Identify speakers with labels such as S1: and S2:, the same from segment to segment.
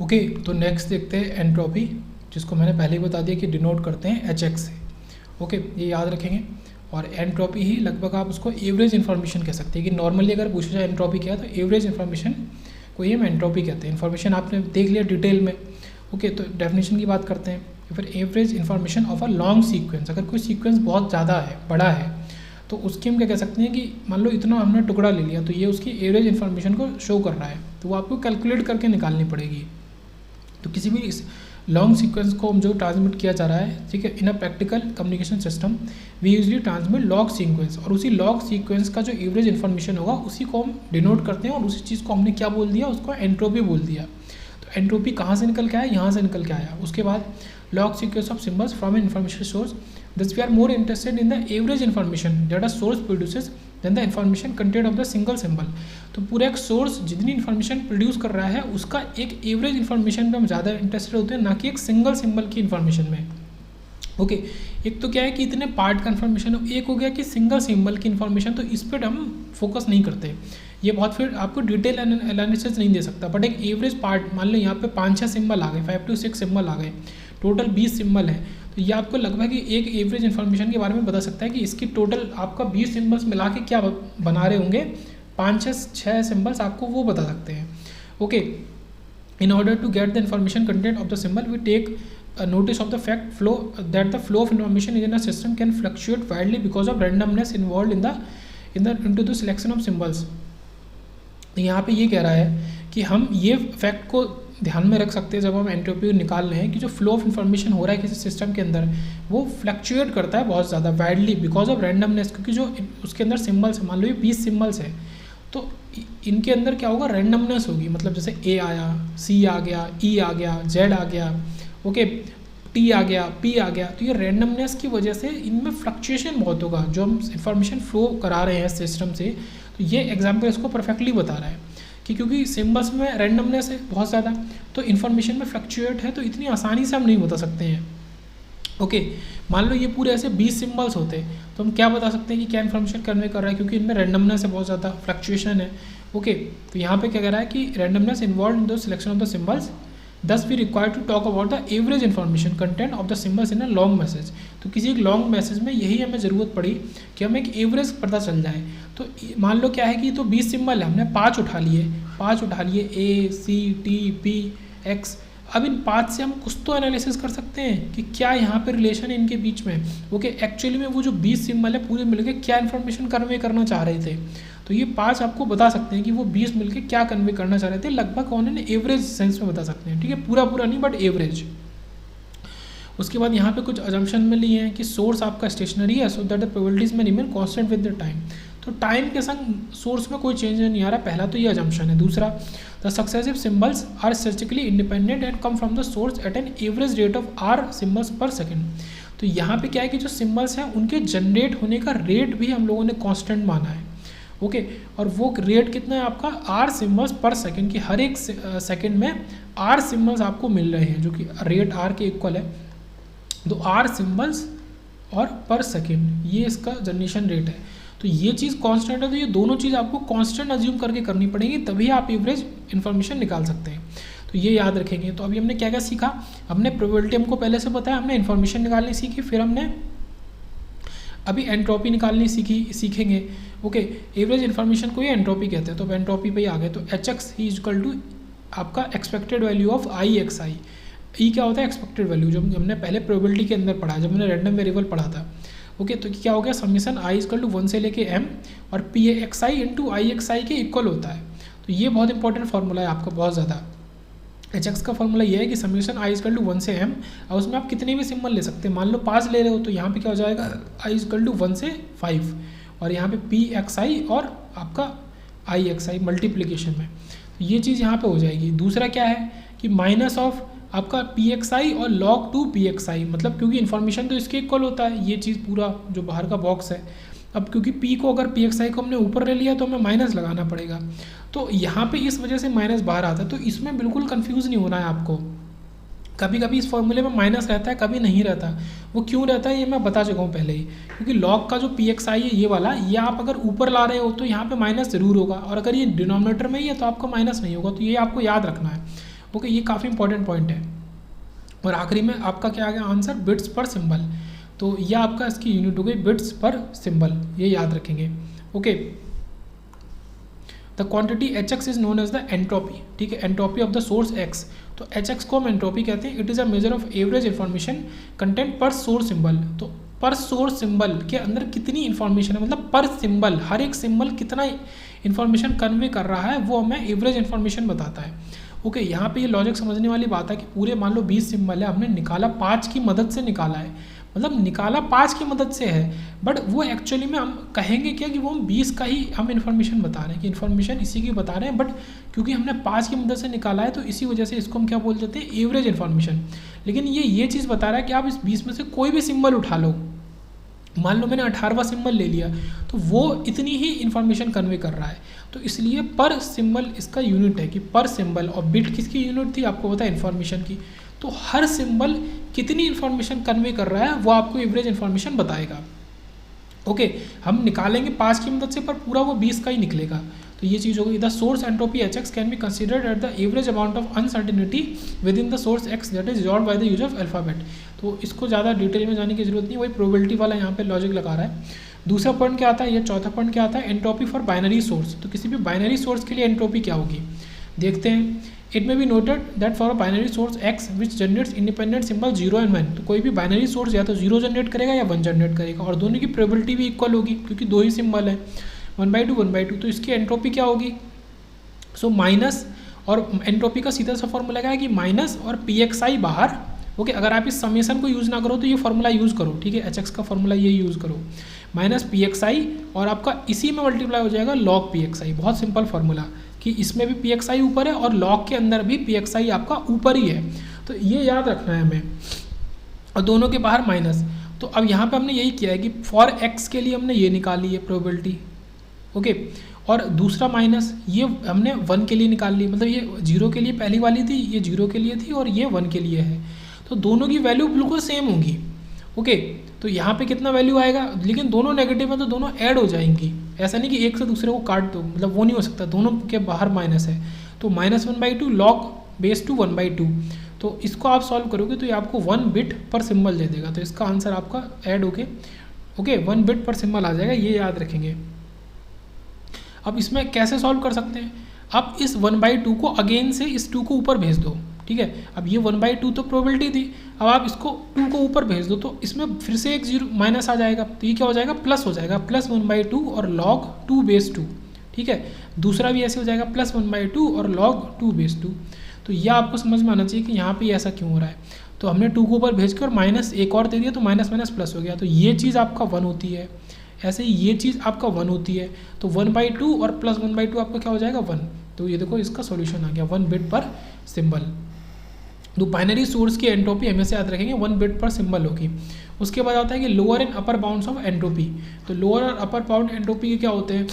S1: Okay, तो next देखते हैं एंट्रोपी, जिसको मैंने पहले ही बता दिया कि डिनोट करते हैं HX से। ओके, ये याद रखेंगे। और एंट्रोपी ही लगभग आप उसको एवरेज इन्फॉर्मेशन कह सकते हैं कि नॉर्मली अगर पूछा जाए एंट्रोपी क्या है तो एवरेज इन्फॉर्मेशन को ही हम एंट्रोपी कहते हैं। इन्फॉर्मेशन आपने देख लिया डिटेल में। ओके, तो डेफिनेशन की बात करते हैं। फिर average information of a long sequence, अगर कोई सीक्वेंस बहुत ज़्यादा है, बड़ा है, तो उसकी हम क्या कह सकते हैं कि मान लो इतना हमने टुकड़ा ले लिया तो ये उसकी एवरेज इन्फॉर्मेशन को शो कर रहा है, तो वो आपको कैलकुलेट करके निकालनी पड़ेगी। तो किसी भी इस लॉन्ग सीक्वेंस को जो ट्रांसमिट किया जा रहा है, ठीक है, in a practical communication system we usually transmit long sequence, और उसी लॉग सीक्वेंस का जो एवरेज इन्फॉर्मेशन होगा उसी को हम डिनोट करते हैं, और उसी चीज़ को हमने क्या बोल दिया, उसको एंट्रोपी बोल दिया। तो एंट्रोपी कहाँ से निकल के आया, यहाँ से निकल के आया। उसके बाद log sequence of symbols from an information source, this we are more interested in the average information that a source produces then the information content of the single symbol. तो पूरा एक सोर्स जितनी इन्फॉर्मेशन प्रोड्यूस कर रहा है उसका एक average information में हम ज़्यादा इंटरेस्टेड होते हैं, ना कि एक सिंगल सिंबल की इन्फॉर्मेशन में। ओके, एक तो क्या है कि इतने पार्ट का इन्फॉर्मेशन, एक हो गया कि सिंगल सिंबल की इन्फॉर्मेशन, तो इस पर हम फोकस नहीं करते। ये बहुत फिर आपको डिटेल एनालिसिस नहीं दे सकता, बट एक एवरेज पार्ट, मान लो यहाँ पे 5-6 सिंबल आ गए, 5 to 6 सिंबल आ गए, टोटल 20 सिंबल है, तो ये आपको लगभग एक एवरेज इन्फॉर्मेशन के बारे में बता सकता है कि इसकी टोटल आपका 20 सिंबल्स मिला के क्या बना रहे होंगे, 5-6 सिंबल्स आपको वो बता सकते हैं। Okay, in order to get the information content of the symbol we take notice of the fact flow that the flow of information in a system can fluctuate wildly because of randomness involved into the selection of symbols। यहाँ पे ये कह रहा है कि हम ये fact को ध्यान में रख सकते हैं जब हम एंट्रोपी निकाल रहे हैं कि जो फ्लो ऑफ इन्फॉर्मेशन हो रहा है किसी सिस्टम के अंदर वो फ्लक्चुएट करता है बहुत ज़्यादा वाइडली बिकॉज ऑफ रैंडमनेस, क्योंकि जो उसके अंदर सिम्बल्स है, मान लो ये 20 सिम्बल्स है, तो इनके अंदर क्या होगा, रैंडमनेस होगी। मतलब जैसे A आया, C आ गया, E आ गया, Z आ गया, ओके, T आ गया, P आ गया, तो ये रैंडमनेस की वजह से इनमें फ्लक्चुएशन बहुत होगा जो हम इन्फॉर्मेशन फ्लो करा रहे हैं सिस्टम से। तो ये एग्जाम्पल इसको परफेक्टली बता रहा है कि क्योंकि सिम्बल्स में रैंडमनेस है बहुत ज़्यादा, तो इन्फॉर्मेशन में फ्लक्चुएट है, तो इतनी आसानी से हम नहीं बता सकते हैं। ओके, मान लो ये पूरे ऐसे 20 सिम्बल्स होते तो हम क्या बता सकते हैं कि क्या इन्फॉर्मेशन कन्वे कर रहा है, क्योंकि इनमें रैंडमनेस है बहुत ज़्यादा, फ्लक्चुएशन है। ओके, तो यहाँ पे क्या कह रहा है कि randomness involved in the selection of the symbols, thus we require to talk about the average information content of the symbols in a long message. तो किसी एक लॉन्ग मैसेज में यही हमें ज़रूरत पड़ी कि हमें एक एवरेज पता चल जाए। तो मान लो क्या है कि तो 20 सिम्बल है, हमने 5 उठा लिए A, C, T, P, X। अब इन 5 से हम कुछ तो एनालिसिस कर सकते हैं कि क्या यहाँ पे रिलेशन है इनके बीच में। ओके, एक्चुअली में वो जो 20 सिम्बल है पूरे मिलके क्या इन्फॉर्मेशन कन्वे करना चाह रहे थे, तो ये 5 आपको बता सकते हैं कि वो 20 मिलके क्या कन्वे करना चाह रहे थे, लगभग उन्होंने एवरेज सेंस में बता सकते हैं। ठीक है, पूरा नहीं बट एवरेज। उसके बाद यहाँ पे कुछ अजम्पशन में लिए हैं कि सोर्स आपका स्टेशनरी है, सो दैट द प्रोबेबिलिटीज में remain constant with the time. तो टाइम के संग सोर्स में कोई चेंज नहीं आ रहा, पहला तो ये अजम्पशन है। दूसरा, the successive symbols are statistically independent and come from the source at an average rate of R symbols per second. तो यहाँ पे क्या है कि जो सिम्बल्स हैं उनके जनरेट होने का रेट भी हम लोगों ने कॉन्स्टेंट माना है। ओके, और वो रेट कितना है आपका, R सिम्बल्स पर सेकेंड, की हर एक सेकेंड में R सिम्बल्स आपको मिल रहे हैं, जो कि रेट R के इक्वल है। तो R सिम्बल्स और पर सेकेंड ये इसका जनरेशन रेट है। तो ये चीज़ कांस्टेंट है, तो ये दोनों चीज़ आपको कांस्टेंट अज्यूम करके करनी पड़ेगी, तभी आप एवरेज इन्फॉर्मेशन निकाल सकते हैं। तो ये याद रखेंगे। तो अभी हमने क्या क्या सीखा, हमने प्रोबेबिलिटी हमको पहले से बताया, हमने इन्फॉर्मेशन निकालनी सीखी, फिर हमने अभी एंट्रोपी निकालनी सीखेंगे। ओके, एवरेज इन्फॉर्मेशन को ये एंट्रोपी कहते हैं। तो अब एंट्रोपी पे ही आ गए। तो HX ही इक्वल टू आपका एक्सपेक्टेड वैल्यू ऑफ IXI। ई क्या होता है, एक्सपेक्टेड वैल्यू, जो हमने पहले प्रोबेबिलिटी के अंदर पढ़ा, जब हमने रैंडम वेरिएबल पढ़ा था। ओके, तो क्या हो गया, समीशन I इक्वल टू 1 से लेके M और PXI इंटू IXI के इक्वल होता है। तो ये बहुत इंपॉर्टेंट फार्मूला है आपका, बहुत ज़्यादा। HX का फॉर्मूला ये है कि समीशन I इक्वल टू 1 से M, और उसमें आप कितने भी सिम्बल ले सकते हैं। मान लो 5 ले रहे हो तो यहाँ पे क्या हो जाएगा, I इक्वल टू 1 से 5, और यहाँ पे PXI और आपका IXI मल्टीप्लीकेशन में, तो ये चीज़ यहाँ पे हो जाएगी। दूसरा क्या है कि माइनस ऑफ आपका PXI और log 2 PXI, मतलब क्योंकि इन्फॉर्मेशन तो इसके इक्वल होता है, ये चीज़ पूरा जो बाहर का बॉक्स है। अब क्योंकि P को अगर PXI को हमने ऊपर ले लिया तो हमें माइनस लगाना पड़ेगा, तो यहाँ पे इस वजह से माइनस बाहर आता है। तो इसमें बिल्कुल कंफ्यूज नहीं होना है आपको। कभी कभी इस फॉर्मूले में माइनस रहता है, कभी नहीं रहता। वो क्यों रहता है ये मैं बता चुका हूँ पहले ही, क्योंकि लॉग का जो PXI है ये वाला, ये आप अगर ऊपर ला रहे हो तो यहाँ पे माइनस ज़रूर होगा, और अगर ये डिनोमिनेटर में ही है तो आपका माइनस नहीं होगा। तो ये आपको याद रखना है। ओके, ये काफ़ी इंपॉर्टेंट पॉइंट है। और आखिरी में आपका क्या आ गया आंसर, बिट्स पर सिंबल। तो यह आपका इसकी यूनिट हो गई बिट्स पर सिंबल, ये याद रखेंगे। Okay, the quantity Hx is known as the entropy, ठीक है, entropy of the source x। तो Hx को हम एंट्रोपी कहते हैं। It is a measure of average information content per source symbol. तो पर सोर्स सिंबल के अंदर कितनी इन्फॉर्मेशन है, मतलब पर सिंबल, हर एक सिंबल कितना इन्फॉर्मेशन कन्वे कर रहा है, वो हमें एवरेज इन्फॉर्मेशन बताता है। ओके, यहाँ पे ये लॉजिक समझने वाली बात है कि पूरे मान लो 20 सिंबल है, हमने निकाला 5 की मदद से निकाला है, मतलब निकाला 5 की मदद से है, बट वो एक्चुअली में हम कहेंगे क्या कि वो हम 20 का ही हम इन्फॉर्मेशन बता रहे हैं, कि इन्फॉर्मेशन इसी की बता रहे हैं, बट क्योंकि हमने 5 की मदद से निकाला है तो इसी वजह से इसको हम क्या बोल देते हैं, एवरेज इन्फॉर्मेशन। लेकिन ये चीज़ बता रहा है कि आप इस 20 में से कोई भी सिंबल उठा लो, मान लो मैंने 18वां सिंबल ले लिया, तो वो इतनी ही इन्फॉर्मेशन कन्वे कर रहा है। तो इसलिए पर सिंबल इसका यूनिट है कि पर सिंबल, और बिट किसकी यूनिट थी आपको पता है, इन्फॉर्मेशन की। तो हर सिंबल कितनी इन्फॉर्मेशन कन्वे कर रहा है वो आपको एवरेज इन्फॉर्मेशन बताएगा। ओके, हम निकालेंगे 5 की मदद से, पर पूरा वो 20 का ही निकलेगा। तो ये चीज़ होगी। The source entropy Hx can be considered at the average amount of uncertainty with in the source x that is resolve by the use of alphabet. तो इसको ज़्यादा डिटेल में जाने की जरूरत नहीं, वही प्रोबेबिलिटी वाला यहाँ पे लॉजिक लगा रहा है। दूसरा पॉइंट क्या आता है, ये चौथा पॉइंट क्या आता है, एंट्रोपी फॉर बाइनरी सोर्स। तो किसी भी बाइनरी सोर्स के लिए एंट्रोपी क्या होगी, देखते हैं। इट में be noted that for a binary source x which generates independent symbol 0 and 1। तो कोई भी बाइनरी सोर्स या तो 0 जनरेट करेगा या 1 जनरेट करेगा, और दोनों की प्रोबेबिलिटी भी इक्वल होगी क्योंकि 2 ही सिंबल है, 1/2 1/2। तो इसकी एंट्रोपी क्या होगी, सो माइनस, और एंट्रोपी का सीधा सा फॉर्मूला क्या है कि माइनस और pxi बाहर। ओके, अगर आप इस समेशन को यूज़ ना करो तो ये फॉर्मूला यूज़ करो, ठीक है, Hx का फॉर्मूला ये यूज़ करो, माइनस pxi, और आपका इसी में मल्टीप्लाई हो जाएगा log pxi। बहुत सिंपल फार्मूला कि इसमें भी pxi ऊपर है और log के अंदर भी pxi आपका ऊपर ही है, तो ये याद रखना है हमें, और दोनों के बाहर माइनस। तो अब यहाँ पे हमने यही किया है कि फॉर x के लिए हमने ये निकाली है प्रोबेबिलिटी, ओके, और दूसरा माइनस ये हमने 1 के लिए निकाल ली, मतलब ये 0 के लिए पहली वाली थी, ये 0 के लिए थी, और ये 1 के लिए है, तो दोनों की वैल्यू बिल्कुल सेम होगी। ओके, तो यहाँ पे कितना वैल्यू आएगा, लेकिन दोनों नेगेटिव है तो दोनों ऐड हो जाएंगी, ऐसा नहीं कि एक से दूसरे को काट दो, मतलब वो नहीं हो सकता, दोनों के बाहर माइनस है। तो -1/2 log बेस टू 1/2। तो इसको आप सॉल्व करोगे तो ये आपको 1 बिट पर सिंबल दे देगा, तो इसका आंसर आपका ऐड होके ओके 1 बिट पर सिंबल आ जाएगा, ये याद रखेंगे। अब इसमें कैसे सॉल्व कर सकते हैं, आप इस 1/2 को अगेन से इस 2 को ऊपर भेज दो, ठीक है। अब ये 1/2 तो प्रोबेबिलिटी थी, अब आप इसको 2 को ऊपर भेज दो तो इसमें फिर से एक 0 माइनस आ जाएगा, तो ये क्या हो जाएगा, प्लस हो जाएगा, +1/2 और log 2/2, ठीक है। दूसरा भी ऐसे हो जाएगा +1/2 और log 2/2। तो यह आपको समझ में आना चाहिए कि यहाँ पे ऐसा क्यों हो रहा है। तो हमने 2 को ऊपर भेज के और माइनस एक और दे दिया, तो माइनस माइनस प्लस हो गया, तो ये चीज़ आपका 1 होती है, ऐसे ही ये चीज़ आपका 1 होती है। तो 1/2 और +1/2 आपका क्या हो जाएगा 1। तो ये देखो इसका सॉल्यूशन आ गया 1 बिट पर सिंबल। तो बाइनरी सोर्स की एंट्रोपी हमेशा याद रखेंगे 1 बिट पर सिंबल होगी। उसके बाद आता है कि lower and upper bounds of entropy. तो लोअर और अपर बाउंड एंट्रोपी के क्या होते हैं,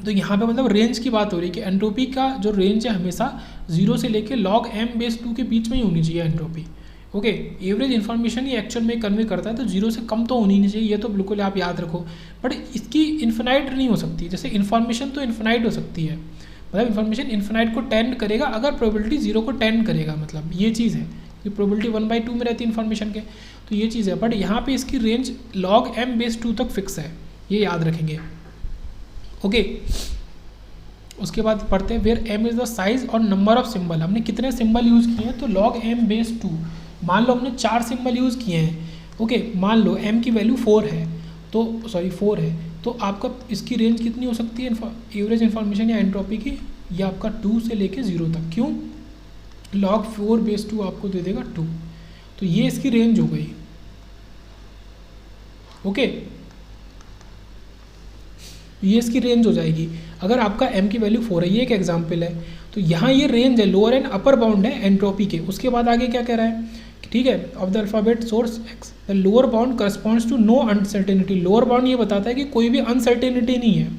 S1: तो यहाँ पे मतलब रेंज की बात हो रही है कि एंट्रोपी का जो रेंज है हमेशा 0 से लेके log m/2 के बीच में ही होनी चाहिए एंट्रोपी। ओके, एवरेज इन्फॉर्मेशन ये एक्चुअल में कन्वे करता है, तो 0 से कम तो होनी नहीं चाहिए, ये तो बिल्कुल आप याद रखो, बट इसकी इन्फिनाइट नहीं हो सकती। जैसे इन्फॉर्मेशन तो इन्फिनाइट हो सकती है, मतलब इन्फॉर्मेशन इन्फिनाइट को टेंड करेगा अगर प्रोबेबिलिटी 0 को टेंड करेगा, मतलब ये चीज़ है कि प्रोबेबिलिटी 1/2 में रहती है इन्फॉर्मेशन के, तो ये चीज़ है। बट यहाँ पे इसकी रेंज log m/2 तक फिक्स है, ये याद रखेंगे। ओके, उसके बाद पढ़ते हैं where m is the size और नंबर ऑफ सिंबल। हमने कितने सिंबल यूज़ किए हैं, तो log m/2, मान लो हमने 4 सिंबल यूज़ किए हैं। ओके, मान लो m की वैल्यू 4 है, तो 4 है, तो आपका इसकी रेंज कितनी हो सकती है एवरेज इन्फॉर्मेशन या एंट्रोपी की, या आपका 2 से लेके 0 तक। क्यों, log 4/2 आपको दे देगा 2, तो ये इसकी रेंज हो गई। ओके, ये इसकी रेंज हो जाएगी अगर आपका m की वैल्यू 4 है, ये एक एग्जांपल है। तो यहाँ ये रेंज है, लोअर एंड अपर बाउंड है एंट्रोपी के। उसके बाद आगे क्या कह रहा है, ठीक है, of the alphabet source x the lower bound corresponds to no uncertainty. Lower bound ये बताता है कि कोई भी अनसर्टेनिटी नहीं है,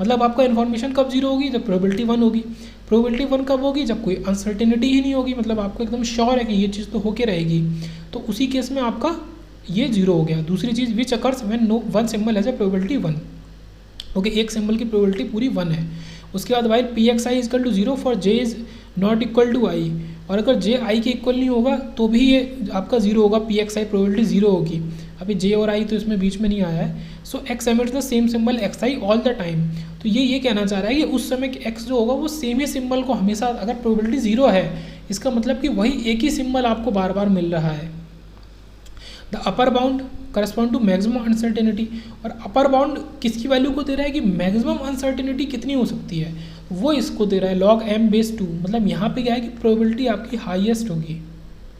S1: मतलब आपका इन्फॉर्मेशन कब 0 होगी, जब प्रोबेबिलिटी 1 होगी। प्रोबेबिलिटी 1 कब होगी, जब कोई अनसर्टेनिटी ही नहीं होगी, मतलब आपको एकदम श्योर है कि ये चीज़ तो होके रहेगी, तो उसी केस में आपका ये 0 हो गया। दूसरी चीज़ which occurs when no one symbol has a probability 1। Okay, एक सिंबल की प्रोबेबिलिटी पूरी 1 है। उसके बाद while pxi equal to 0 for j is not equal to i। और अगर जे आई के इक्वल नहीं होगा तो भी ये आपका जीरो होगा, पी एक्स आई प्रोबेबिलिटी जीरो होगी। अभी जे और आई तो इसमें बीच में नहीं आया है। So x emits the same symbol x i all the time. तो ये कहना चाह रहा है कि उस समय एक्स जो होगा वो सेम ही सिंबल को हमेशा, अगर प्रोबेबिलिटी जीरो है इसका मतलब कि वही एक ही सिंबल आपको बार बार मिल रहा है। The upper bound correspond to maximum uncertainty. और अपर बाउंड किसकी वैल्यू को दे रहा है कि मैक्सिमम अनसर्टेनिटी कितनी हो सकती है, वो इसको दे रहा है log m बेस 2। मतलब यहाँ पे क्या है कि प्रोबेबिलिटी आपकी हाईएस्ट होगी,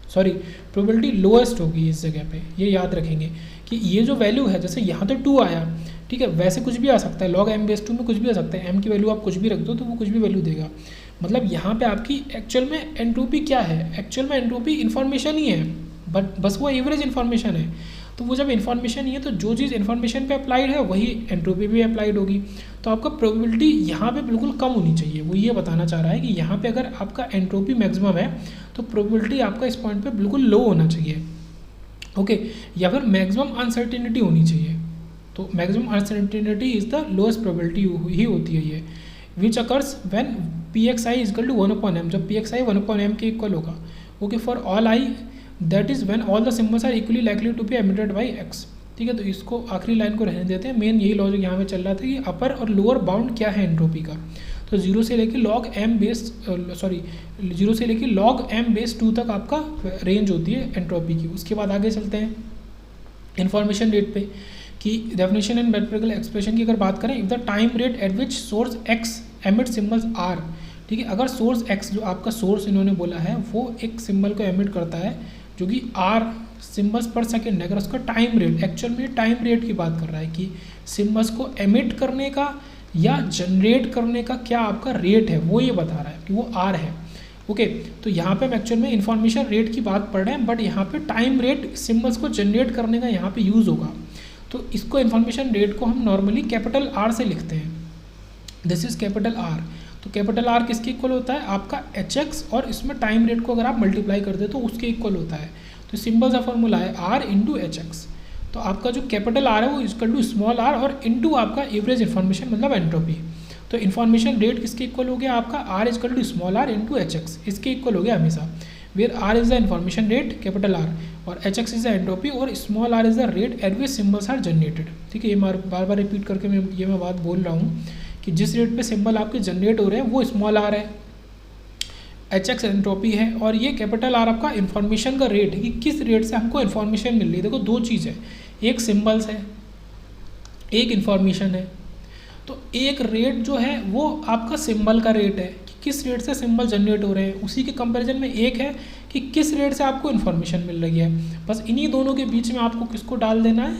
S1: सॉरी प्रोबेबिलिटी लोएस्ट होगी इस जगह पे। ये याद रखेंगे कि ये जो वैल्यू है, जैसे यहाँ तो 2 आया, ठीक है, वैसे कुछ भी आ सकता है, log m बेस 2 में कुछ भी आ सकता है। m की वैल्यू आप कुछ भी रख दो तो वो कुछ भी वैल्यू देगा। मतलब यहाँ पे आपकी एक्चुअल में एंट्रोपी क्या है, एक्चुअल में एंट्रोपी इन्फॉर्मेशन ही है, बट बस वो एवरेज इन्फॉर्मेशन है। तो वो जब इन्फॉर्मेशन ही है तो जो चीज़ इन्फॉर्मेशन पे अप्लाइड है वही एंट्रोपी भी अप्लाइड होगी। तो आपका प्रोबेबिलिटी यहाँ पे बिल्कुल कम होनी चाहिए। वो ये बताना चाह रहा है कि यहाँ पे अगर आपका एंट्रोपी मैक्सिमम है तो प्रोबेबिलिटी आपका इस पॉइंट पे बिल्कुल लो होना चाहिए, ओके। या फिर मैक्सिमम अनसर्टेनिटी होनी चाहिए। तो maximum uncertainty is the lowest probability ही होती है ये, which occurs when p x i equal to 1/m, जब पी एक्स आई 1/m के इक्वल होगा, okay. For all i that is when all the symbols are equally likely to be emitted by x, ठीक है। तो इसको आखिरी line को रहने देते हैं। मेन यही लॉजिक यहाँ पे चल रहा था कि अपर और लोअर बाउंड क्या है एंट्रोपी का। तो जीरो से लेके log m बेस जीरो से लेके log m बेस 2 तक आपका रेंज होती है एंट्रोपी की। उसके बाद आगे चलते हैं इन्फॉर्मेशन रेट पे, कि डेफिनेशन एंड मैथमेटिकल एक्सप्रेशन की अगर बात करें, if the time rate at which source x emit symbols r, ठीक है। अगर सोर्स x जो आपका सोर्स इन्होंने बोला है वो एक सिंबल को एमिट करता है जो कि r सिम्बल्स पर सेकेंड है, अगर उसका टाइम रेट, एक्चुअल में टाइम रेट की बात कर रहा है कि सिम्बल्स को एमिट करने का या जनरेट करने का क्या आपका रेट है, वो ये बता रहा है कि वो r है, ओके। तो यहाँ पे हम एक्चुअल में इन्फॉर्मेशन रेट की बात पढ़ रहे हैं, बट यहाँ पे टाइम रेट सिम्बल्स को जनरेट करने का यहाँ पे यूज़ होगा। तो इसको इन्फॉर्मेशन रेट को हम नॉर्मली कैपिटल R से लिखते हैं, दिस इज़ कैपिटल R। तो कैपिटल R किसके इक्वल होता है, आपका HX, और इसमें टाइम रेट को अगर आप मल्टीप्लाई कर दे तो उसके इक्वल होता है। तो सिंपल सा फॉर्मूला है R इंटू HX। तो आपका जो कैपिटल R है वो इक्वल टू स्मॉल r और इंटू आपका एवरेज इन्फॉर्मेशन मतलब एंट्रोपी। तो इन्फॉर्मेशन रेट किसके इक्वल हो गया आपका, R equal to small r into HX, इसके इक्वल हो गया हमेशा, where R is the information rate capital R और HX इज द एंट्रोपी और small r is the rate at which symbols are generated, ठीक है। ये बार बार रिपीट करके मैं बात बोल रहा हूँ कि जिस रेट पे सिंबल आपके जनरेट हो रहे हैं वो स्मॉल r है, HX एंट्रोपी है, और ये कैपिटल R आपका इन्फॉर्मेशन का रेट है कि किस रेट से हमको इन्फॉर्मेशन मिल रही है। देखो दो चीज़ है, एक सिंबल्स है, एक इन्फॉर्मेशन है। तो एक रेट जो है वो आपका सिंबल का रेट है कि किस रेट से सिंबल जनरेट हो रहे हैं, उसी के कंपैरिजन में एक है कि किस रेट से आपको इन्फॉर्मेशन मिल रही है। बस इन्हीं दोनों के बीच में आपको किसको डाल देना है,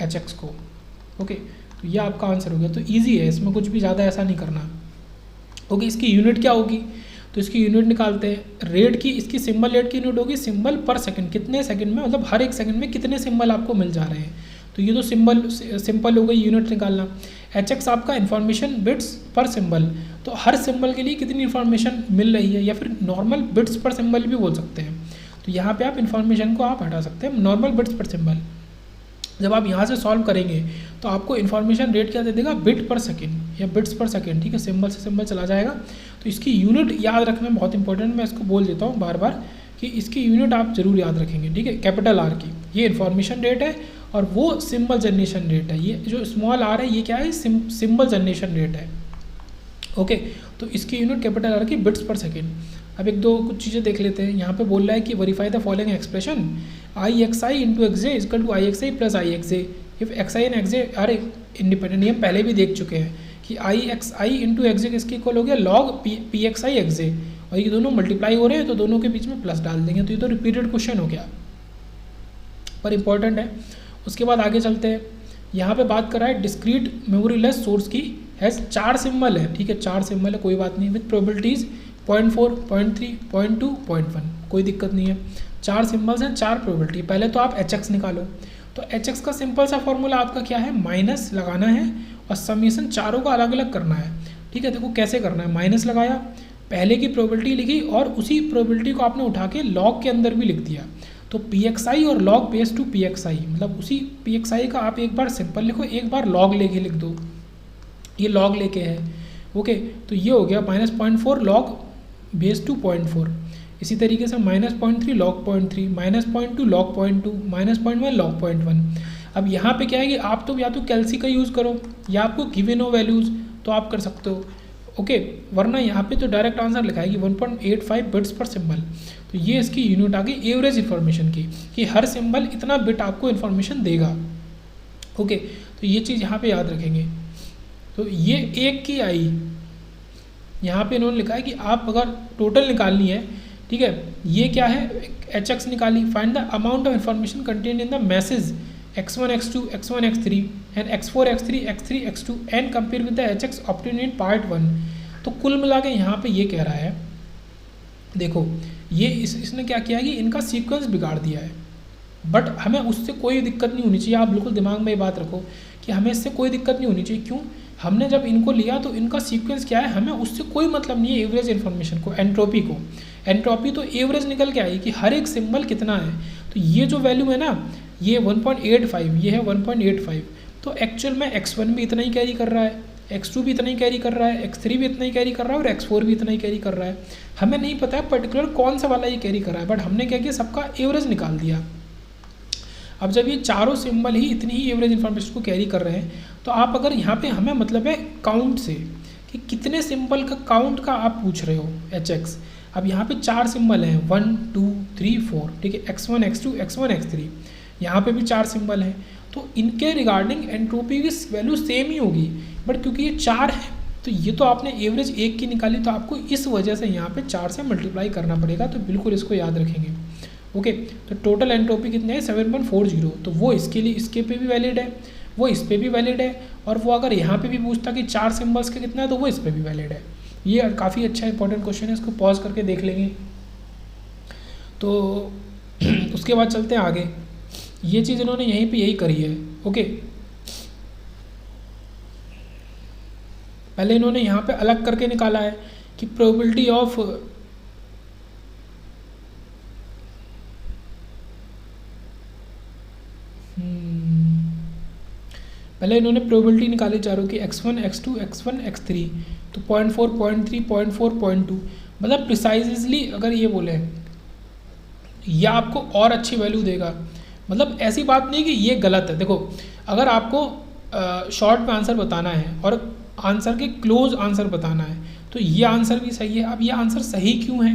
S1: HX को, ओके। तो ये आपका आंसर हो गया। तो ईजी है, इसमें कुछ भी ज़्यादा ऐसा नहीं करना, ओके। इसकी यूनिट क्या होगी, तो इसकी यूनिट निकालते हैं। रेट की, इसकी सिंबल रेट की यूनिट होगी सिंबल पर सेकंड, कितने सेकंड में, मतलब हर एक सेकंड में कितने सिंबल आपको मिल जा रहे हैं। तो ये तो सिंपल हो गई यूनिट निकालना। HX आपका इन्फॉर्मेशन बिट्स पर सिंबल, तो हर सिंबल के लिए कितनी इन्फॉर्मेशन मिल रही है, या फिर नॉर्मल बिट्स पर सिंबल भी बोल सकते हैं। तो यहाँ पे आप इन्फॉर्मेशन को आप हटा सकते हैं, नॉर्मल बिट्स पर सिंबल। जब आप यहाँ से सॉल्व करेंगे तो आपको इन्फॉर्मेशन रेट क्या दे देगा, बिट पर सेकंड या बिट्स पर सेकंड, ठीक है। सिंबल से सिंबल चला जाएगा। तो इसकी यूनिट याद रखना बहुत इंपॉर्टेंट, मैं इसको बोल देता हूँ बार बार कि इसकी यूनिट आप जरूर याद रखेंगे, ठीक है। कैपिटल R की ये इन्फॉर्मेशन रेट है और वो सिंबल जनरेशन रेट है। ये जो स्मॉल r है ये क्या है, सिंबल जनरेशन रेट है, ओके। तो इसकी यूनिट कैपिटल R की बिट्स पर सेकेंड। अब एक दो कुछ चीज़ें देख लेते हैं। यहाँ पे बोल रहा है कि verify the following expression, IXI into XJ equal to IXI plus IXJ if XI and XJ are independent. ये हम पहले भी देख चुके हैं कि IXI इंटू XJ किसके इक्वल हो गया, log PXI XJ, और ये दोनों मल्टीप्लाई हो रहे हैं तो दोनों के बीच में प्लस डाल देंगे। तो ये तो रिपीटेड क्वेश्चन हो गया पर इंपॉर्टेंट है। उसके बाद आगे चलते हैं। यहाँ पे बात कर रहा है डिस्क्रीट मेमोरी लेस सोर्स की, हैज़ 4 सिंबल है, ठीक है। 4 सिंबल है, कोई बात नहीं, विथ प्रोबेबिलिटीज़ 0.4, 0.3, 0.2, 0.1, कोई दिक्कत नहीं है। 4 सिंबल्स हैं, 4 प्रोबेबिलिटी। पहले तो आप HX निकालो। तो HX का सिंपल सा फॉर्मूला आपका क्या है, माइनस लगाना है और समीशन चारों का अलग अलग करना है, ठीक है। देखो कैसे करना है, माइनस लगाया, पहले की प्रोबेबिलिटी लिखी और उसी प्रोबेबिलिटी को आपने उठा के लॉग के अंदर भी लिख दिया। तो PXI और log बेस टू PXI, मतलब उसी PXI का आप एक बार सिंपल लिखो, एक बार log लेके लिख दो। ये log लेके है, ओके। तो ये हो गया -0.4 log -2.4। इसी तरीके से -0.3 log 0.3, -0.2 log 0.2, -0.1 log 0.1। अब यहाँ पे क्या है कि आप तो या तो कैल्सी का यूज़ करो या आपको गिवन हो वैल्यूज़ तो आप कर सकते हो, ओके। वरना यहाँ पे तो डायरेक्ट आंसर लिखा है कि 1.85 बिट्स पर सिंबल। तो ये इसकी यूनिट आ गई एवरेज इन्फॉर्मेशन की, कि हर सिंबल इतना बिट आपको इन्फॉर्मेशन देगा, ओके। तो ये चीज़ यहाँ पे याद रखेंगे। तो ये एक की आई, यहाँ पे इन्होंने लिखा है कि आप अगर टोटल निकालनी है, ठीक है, ये क्या है, HX निकाली, find the amount of information contain in the message x1 x2 x1 x3 and x4 x3 x3 x2 and compare with the HX obtain in part 1। तो कुल मिला के यहाँ पे ये कह रहा है, देखो ये इसने क्या किया है कि इनका सीक्वेंस बिगाड़ दिया है, बट हमें उससे कोई दिक्कत नहीं होनी चाहिए। आप बिल्कुल दिमाग में ये बात रखो कि हमें इससे कोई दिक्कत नहीं होनी चाहिए। क्यों? हमने जब इनको लिया तो इनका सीक्वेंस क्या है, हमें उससे कोई मतलब नहीं है एवरेज इन्फॉर्मेशन को, एंट्रोपी को। एंट्रोपी तो एवरेज निकल के आई कि हर एक सिंबल कितना है। तो ये जो वैल्यू है ना, ये 1.85, ये है 1.85। तो एक्चुअल में x1 भी इतना ही कैरी कर रहा है, x2 भी इतना ही कैरी कर रहा है, x3 भी इतना ही कैरी कर रहा है और x4 भी इतना ही कैरी कर रहा है। हमें नहीं पता है पर्टिकुलर कौन सा वाला ये कैरी कर रहा है, बट हमने क्या किया, सबका एवरेज निकाल दिया। अब जब ये चारों सिंबल ही इतनी ही एवरेज इन्फॉर्मेशन को कैरी कर रहे हैं, तो आप अगर यहाँ पे हमें मतलब है काउंट से कि कितने सिंबल का काउंट का आप पूछ रहे हो HX। अब यहाँ पे 4 सिंबल हैं, 1 2 3 4, ठीक है, x1 x2 x1 x3, यहाँ पे भी 4 सिंबल हैं। तो इनके रिगार्डिंग एंट्रोपी की वैल्यू सेम ही होगी, बट क्योंकि ये 4 है तो ये तो आपने एवरेज 1 की निकाली, तो आपको इस वजह से यहाँ पे 4 से मल्टीप्लाई करना पड़ेगा। तो बिल्कुल इसको याद रखेंगे, ओके। तो टोटल एंट्रोपी कितने हैं, 7.40। तो वो इसके लिए, इसके पे भी वैलिड है, वो इस पे भी वैलिड है, और वो अगर यहाँ पे भी पूछता कि 4 सिंबल्स के कितना है तो वो इस पे भी वैलिड है। ये काफ़ी अच्छा इंपॉर्टेंट क्वेश्चन है, इसको पॉज करके देख लेंगे। तो उसके बाद चलते हैं आगे। ये चीज़ इन्होंने यहीं पे यही करी है, ओके। पहले इन्होंने यहाँ पे अलग करके निकाला है कि प्रोबेबिलिटी ऑफ पहले इन्होंने प्रोबेबिलिटी निकाली चारों की, x1 x2 x1 x3। तो 0.4 0.3 0.4 0.2, मतलब प्रिसाइजली अगर ये बोले यह आपको और अच्छी वैल्यू देगा। मतलब ऐसी बात नहीं कि ये गलत है। देखो अगर आपको शॉर्ट में आंसर बताना है और आंसर के क्लोज आंसर बताना है तो ये आंसर भी सही है। अब ये आंसर सही क्यों है,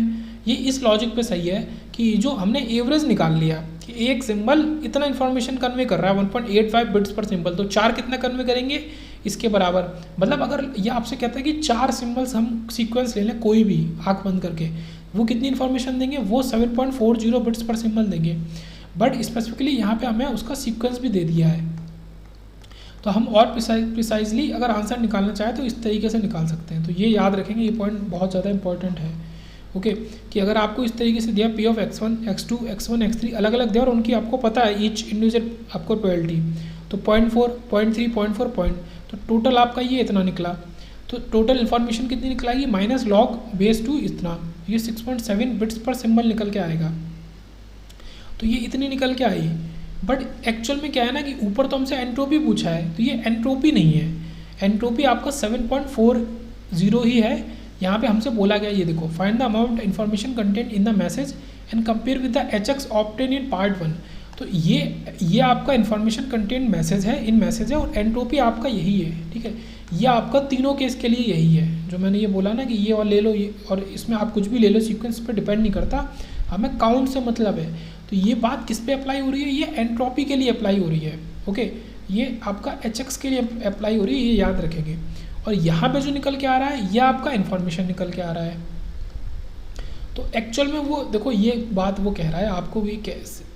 S1: ये इस लॉजिक पे सही है कि जो हमने एवरेज निकाल लिया कि एक सिंबल इतना इन्फॉर्मेशन कन्वे कर रहा है 1.85 बिट्स पर सिंबल, तो 4 कितना कन्वे करेंगे, इसके बराबर। मतलब अगर ये आपसे कहता है कि 4 सिंबल्स हम सीक्वेंस ले लें कोई भी आँख बंद करके, वो कितनी इन्फॉर्मेशन देंगे, वो 7.40 बिट्स पर सिंबल देंगे। बट स्पेसिफिकली यहाँ पे हमें उसका सीक्वेंस भी दे दिया है, तो हम और प्रिसाइजली अगर आंसर निकालना चाहें तो इस तरीके से निकाल सकते हैं। तो ये याद रखेंगे, ये पॉइंट बहुत ज़्यादा इंपॉर्टेंट है, ओके। कि अगर आपको इस तरीके से दिया P of x1 x2 x1 x3 अलग अलग दिया और उनकी आपको पता है ईच इंडिविजुअल आपको प्रोबेबिलिटी, तो 0.4 0.3 0.4 पॉइंट, तो टोटल आपका ये इतना निकला। तो टोटल इन्फॉर्मेशन कितनी निकलाएगी, माइनस लॉग बेस 2 इतना, ये 6.7 बिट्स पर सिंबल निकल के आएगा। तो ये इतनी निकल के आई, बट एक्चुअल में क्या है ना कि ऊपर तो हमसे एंट्रोपी पूछा है, तो ये एंट्रोपी नहीं है, एंट्रोपी आपका 7.40 ही है। यहाँ पे हमसे बोला गया, ये देखो, find the amount information content in the message and compare with the HX obtain in part 1। तो ये आपका इन्फॉर्मेशन कंटेंट मैसेज है, इन मैसेज है, और एंट्रोपी आपका यही है, ठीक है। ये आपका तीनों केस के लिए यही है, जो मैंने ये बोला ना कि ये और ले लो, ये और इसमें आप कुछ भी ले लो, सीक्वेंस पर डिपेंड नहीं करता, हमें काउंट से मतलब है। तो ये बात किस पे अप्लाई हो रही है, ये एंट्रोपी के लिए अप्लाई हो रही है, ओके। ये आपका HX के लिए अप्लाई हो रही है, ये याद रखेंगे। और यहाँ पे जो निकल के आ रहा है ये आपका इन्फॉर्मेशन निकल के आ रहा है। तो एक्चुअल में वो देखो, ये बात वो कह रहा है, आपको भी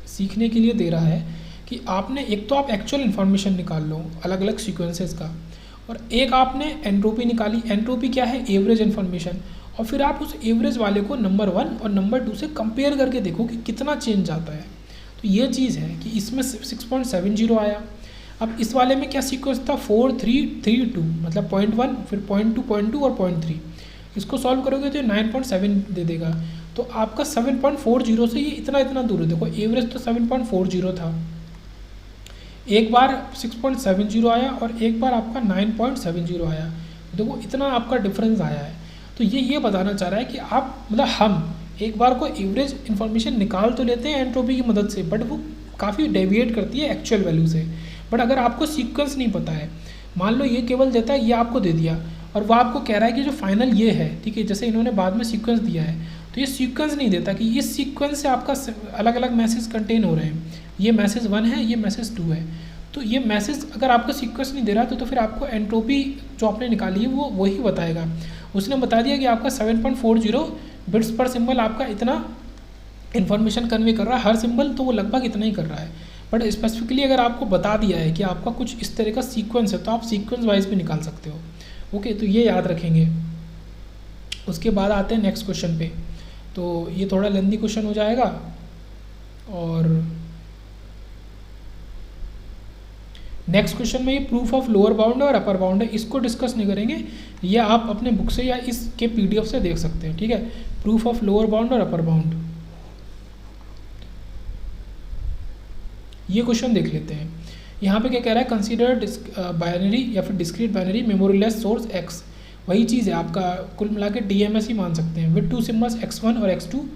S1: सीखने के लिए दे रहा है कि आपने एक तो आप एक्चुअल इन्फॉर्मेशन निकाल लो अलग अलग सीक्वेंसेस का, और एक आपने एंट्रोपी निकाली। एंट्रोपी क्या है, एवरेज इन्फॉर्मेशन, और फिर आप उस एवरेज वाले को नंबर 1 और नंबर 2 से कंपेयर करके देखो कि कितना चेंज आता है। तो ये चीज़ है कि इसमें 6.70 आया। अब इस वाले में क्या सीक्वेंस था, 4 3 3 2, मतलब 0.1 फिर 0.2 0.2 और 0.3। इसको सॉल्व करोगे तो 9.7 दे देगा। तो आपका 7.40 से ये इतना दूर है। देखो एवरेज तो 7.40 था, एक बार 6.70 आया और एक बार आपका 9.70 आया। देखो इतना आपका डिफरेंस आया है। तो ये बताना चाह रहा है कि आप मतलब हम एक बार को एवरेज इन्फॉर्मेशन निकाल तो लेते हैं एंट्रोपी की मदद से, बट वो काफ़ी डेविएट करती है एक्चुअल वैल्यू से। बट अगर आपको सीक्वेंस नहीं पता है, मान लो ये केवल देता है, ये आपको दे दिया और वो आपको कह रहा है कि जो फाइनल ये है, ठीक है, जैसे इन्होंने बाद में सीक्वेंस दिया है, तो ये सीक्वेंस नहीं देता कि इस सीक्वेंस से आपका अलग अलग मैसेज कंटेन हो रहे हैं, ये मैसेज 1 है, ये मैसेज 2 है। तो ये मैसेज अगर आपको सीक्वेंस नहीं दे रहा तो फिर आपको एंट्रोपी जो आपने निकाली है वो वही बताएगा। उसने बता दिया कि आपका 7.40 बिट्स पर सिंबल आपका इतना इन्फॉर्मेशन कन्वे कर रहा है, हर सिंबल तो वो लगभग इतना ही कर रहा है। बट स्पेसिफिकली अगर आपको बता दिया है कि आपका कुछ इस तरह का सीक्वेंस है तो आप सीक्वेंस वाइज भी निकाल सकते हो। ओके, तो ये याद रखेंगे। उसके बाद आते हैं नेक्स्ट क्वेश्चन पे। तो ये थोड़ा लेंथी क्वेश्चन हो जाएगा और नेक्स्ट क्वेश्चन में ये प्रूफ ऑफ लोअर बाउंड और अपर बाउंड है, इसको डिस्कस नहीं करेंगे, ये आप अपने बुक से या इसके पीडीएफ से देख सकते हैं, ठीक है। प्रूफ ऑफ लोअर बाउंड और अपर बाउंड, ये क्वेश्चन देख लेते हैं। यहाँ पे क्या कह रहा है, कंसीडर बाइनरी या फिर discrete binary memoryless source x, वही चीज़ है आपका कुल मिला के डीएमएस ही मान सकते हैं, विद टू सिम्बल्स x1 और x2,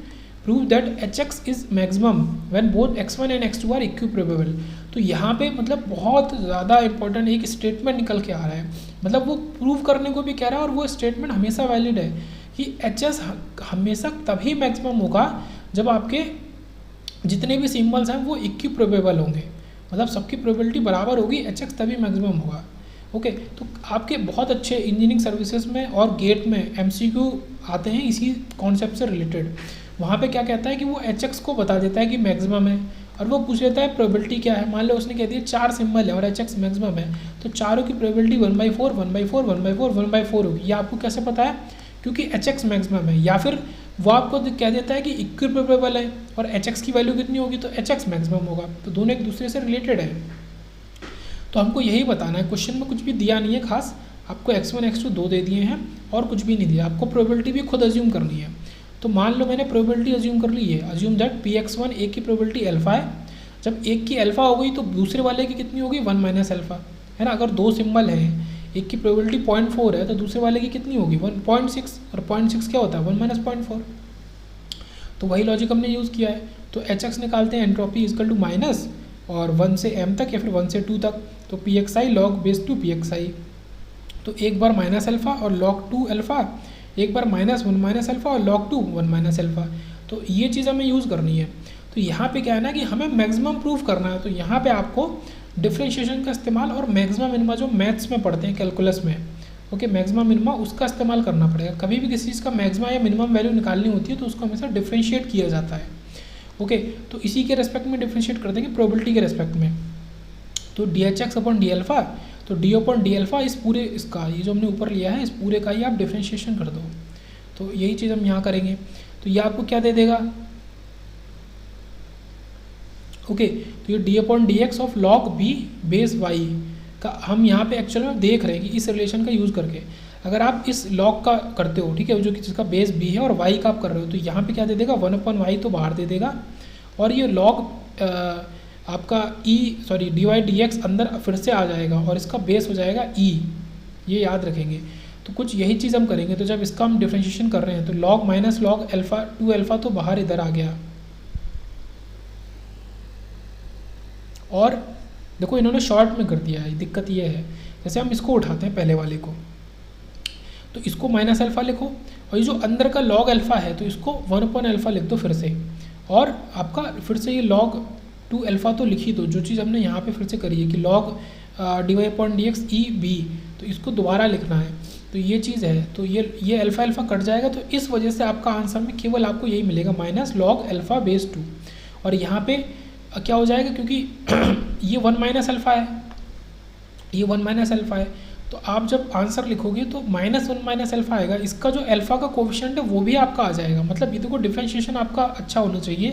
S1: prove that hx is maximum when both x1 and x2 are equiprobable. तो यहाँ पे मतलब बहुत ज़्यादा इंपॉर्टेंट एक स्टेटमेंट निकल के आ रहा है, मतलब वो प्रूव करने को भी कह रहा है और वो स्टेटमेंट हमेशा वैलिड है कि hs हमेशा तभी मैक्सिमम होगा जब आपके जितने भी सिम्बल्स हैं वो इक्विप्रोबेबल होंगे, मतलब सबकी प्रोबेबिलिटी बराबर होगी, hx तभी मैक्सिमम होगा। ओके, तो आपके बहुत अच्छे इंजीनियरिंग सर्विसेज में और गेट में एमसीक्यू आते हैं इसी कॉन्सेप्ट से रिलेटेड। वहाँ पे क्या कहता है कि वो hx को बता देता है कि मैक्सिमम है और वो पूछ लेता है प्रोबेबिलिटी क्या है। मान लो उसने कह दिया 4 सिंबल है और hx मैक्सिमम है, तो चारों की प्रोबेबिलिटी 1/4 1/4 1/4 1/4 होगी। ये आपको कैसे पता है, क्योंकि hx मैक्सिमम है, या फिर वो आपको कह देता है कि इक्विप्रोबेबल है और hx की वैल्यू कितनी होगी तो hx मैक्सिमम होगा, तो दोनों एक दूसरे से रिलेटेड है। तो हमको यही बताना है, क्वेश्चन में कुछ भी दिया नहीं है खास, आपको x1 x2 दो दे दिए हैं और कुछ भी नहीं दिया, आपको प्रोबेबिलिटी भी खुद अज्यूम करनी है। तो मान लो मैंने प्रोबेबिलिटी अज्यूम कर ली है, अज्यूम दैट px1 एक की प्रोबेबिलिटी अल्फा है, जब एक की अल्फा हो गई तो दूसरे वाले की कितनी होगी 1 माइनस अल्फा, है ना। अगर दो सिंबल हैं, एक की प्रोबेबिलिटी 0.4 है तो दूसरे वाले की कितनी होगी 1.6, और 0.6 क्या होता है 1 माइनस 0.4। तो वही लॉजिक हमने यूज़ किया है। तो hx निकालते हैं, एंट्रोपी इजकल टू माइनस और 1 से m तक या फिर 1 से 2 तक, तो pxi log बेस 2 pxi, तो एक बार माइनस अल्फ़ा और log 2 अल्फ़ा, एक बार -1 माइनस अल्फ़ा और log 2 1 माइनस अल्फ़ा। तो ये चीज़ हमें यूज़ करनी है। तो यहाँ पे क्या है ना कि हमें मैक्सिमम प्रूफ करना है, तो यहाँ पे आपको डिफ्रेंशिएशन का इस्तेमाल और मैक्सिमम मिनिमा जो मैथ्स में पढ़ते हैं कैलकुलस में, ओके, मैक्सिमम मिनिमा उसका इस्तेमाल करना पड़ेगा। कभी भी किसी चीज़ का मैक्सिमम या मिनिमम वैल्यू निकालनी होती है तो उसको हमेशा डिफ्रेंशिएट किया जाता है। ओके, तो इसी के रेस्पेक्ट में डिफ्रेंशिएट कर देंगे प्रोबेबिलिटी के रेस्पेक्ट में। तो DHX अपॉन डी अल्फ़ा, तो डी अपॉन डी अल्फ़ा इस पूरे इसका ये जो हमने ऊपर लिया है इस पूरे का ही आप डिफ्रेंशिएशन कर दो, तो यही चीज़ हम यहाँ करेंगे। तो ये आपको क्या दे देगा, ओके, तो ये d upon d x of log b base y का हम यहाँ पे एक्चुअल में देख रहे हैं कि इस रिलेशन का यूज़ करके अगर आप इस लॉग का करते हो, ठीक है, जो कि जिसका बेस बी है और वाई का आप कर रहे हो, तो यहाँ पे क्या दे देगा 1/y तो बाहर दे देगा, और ये लॉग आपका डी वाई डी एक्स अंदर फिर से आ जाएगा और इसका बेस हो जाएगा e, ये याद रखेंगे। तो कुछ यही चीज़ हम करेंगे। तो जब इसका हम डिफ्रेंशिएशन कर रहे हैं तो log minus log alpha 2 alpha तो बाहर इधर आ गया, और देखो इन्होंने शॉर्ट में कर दिया है। दिक्कत ये है, जैसे हम इसको उठाते हैं पहले वाले को, तो इसको माइनस अल्फ़ा लिखो, और ये जो अंदर का लॉग अल्फ़ा है तो इसको 1/अल्फ़ा लिख दो फिर से, और आपका फिर से ये लॉग 2 अल्फ़ा तो लिखी दो, जो चीज़ हमने यहाँ पे फिर से करी है कि log d y upon d x e b, तो इसको दोबारा लिखना है। तो ये चीज़ है, तो ये अल्फ़ा अल्फ़ा कट जाएगा, तो इस वजह से आपका आंसर में केवल आपको यही मिलेगा माइनस लॉग अल्फ़ा बेस 2, और यहाँ पे क्या हो जाएगा क्योंकि ये 1 माइनस अल्फ़ा है, ये 1 माइनस अल्फ़ा है, तो आप जब आंसर लिखोगे तो -1 माइनस अल्फ़ा आएगा, इसका जो अल्फ़ा का कोफिशिएंट है वो भी आपका आ जाएगा। मतलब ये देखो डिफ्रेंशिएशन आपका अच्छा होना चाहिए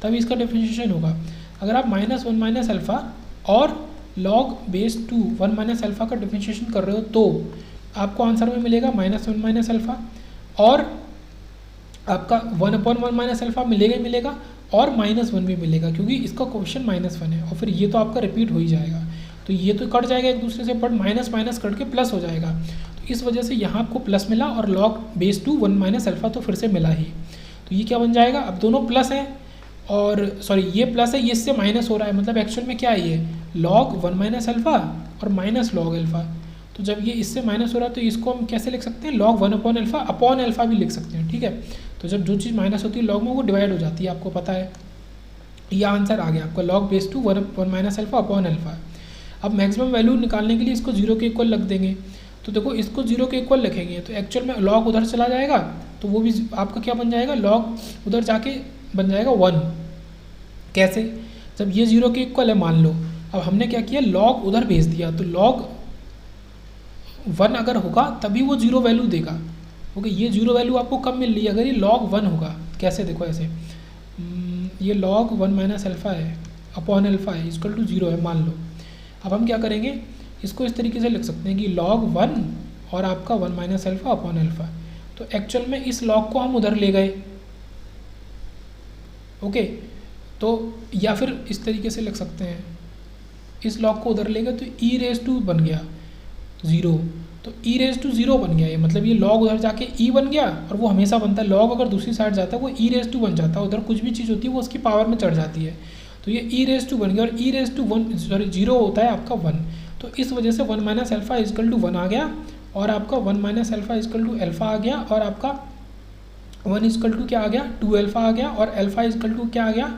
S1: तभी इसका डिफ्रेंशिएशन होगा। अगर आप -1 माइनस अल्फ़ा और लॉग बेस 2 1 माइनस अल्फ़ा का डिफ्रेंशिएशन कर रहे हो तो आपको आंसर में मिलेगा -1 माइनस अल्फ़ा, और आपका 1/1 माइनस अल्फ़ा मिलेगा ही मिलेगा, और -1 भी मिलेगा क्योंकि इसका कोफिशिएंट -1 है, और फिर ये तो आपका रिपीट हो ही जाएगा। तो ये तो कट जाएगा एक दूसरे से, बट माइनस माइनस कट के प्लस हो जाएगा। तो इस वजह से यहाँ आपको प्लस मिला और log बेस 2 1 माइनस अल्फ़ा तो फिर से मिला ही। तो ये क्या बन जाएगा, अब दोनों प्लस हैं और सॉरी ये प्लस है, ये इससे माइनस हो रहा है, मतलब एक्चुअल में क्या है ये log 1 माइनस अल्फ़ा और माइनस log अल्फ़ा। तो जब ये इससे माइनस हो रहा है तो इसको हम कैसे लिख सकते हैं, log 1 अपॉन अल्फ़ा भी लिख सकते हैं, ठीक है। तो जब जो चीज़ माइनस होती है log में वो डिवाइड हो जाती है, आपको पता है। ये आंसर आ गया आपका log base 2 1 minus alpha upon alpha. अब मैक्सिमम वैल्यू निकालने के लिए इसको 0 के इक्वल रख देंगे। तो देखो इसको 0 के इक्वल रखेंगे तो एक्चुअल में log उधर चला जाएगा, तो वो भी आपका क्या बन जाएगा, log उधर जाके बन जाएगा 1। कैसे, जब ये 0 के इक्वल है मान लो, अब हमने क्या किया log उधर भेज दिया, तो log 1 अगर होगा तभी वो 0 वैल्यू देगा। ओके, ये 0 वैल्यू आपको कब मिल रही है, अगर ये log 1 होगा। कैसे, देखो ऐसे, ये log 1 माइनस अल्फ़ा है अपॉन अल्फ़ा है इक्वल टू 0 है मान लो। अब हम क्या करेंगे, इसको इस तरीके से लिख सकते हैं कि log 1 और आपका 1 माइनस अल्फ़ा अपॉन अल्फ़ा। तो एक्चुअल में इस log को हम उधर ले गए। ओके, तो या फिर इस तरीके से लिख सकते हैं, इस log को उधर ले गए तो e रेज टू बन गया 0, तो e रेज टू 0 बन गया। ये मतलब ये log उधर जाके e बन गया, और वो हमेशा बनता है log अगर दूसरी साइड जाता है वो e रेज टू बन जाता है, उधर कुछ भी चीज़ होती है वो उसकी पावर में चढ़ जाती है। तो ये e रेज टू बन गया और e रेज टू 1 सॉरी 0 होता है आपका 1। तो इस वजह से 1 माइनस अल्फ़ा इजकल टू 1 आ गया, और आपका 1 minus alpha equal to alpha आ गया, और आपका 1 इजकल टू क्या आ गया 2 अल्फ़ा आ गया, और अल्फ़ा इजकल टू क्या आ गया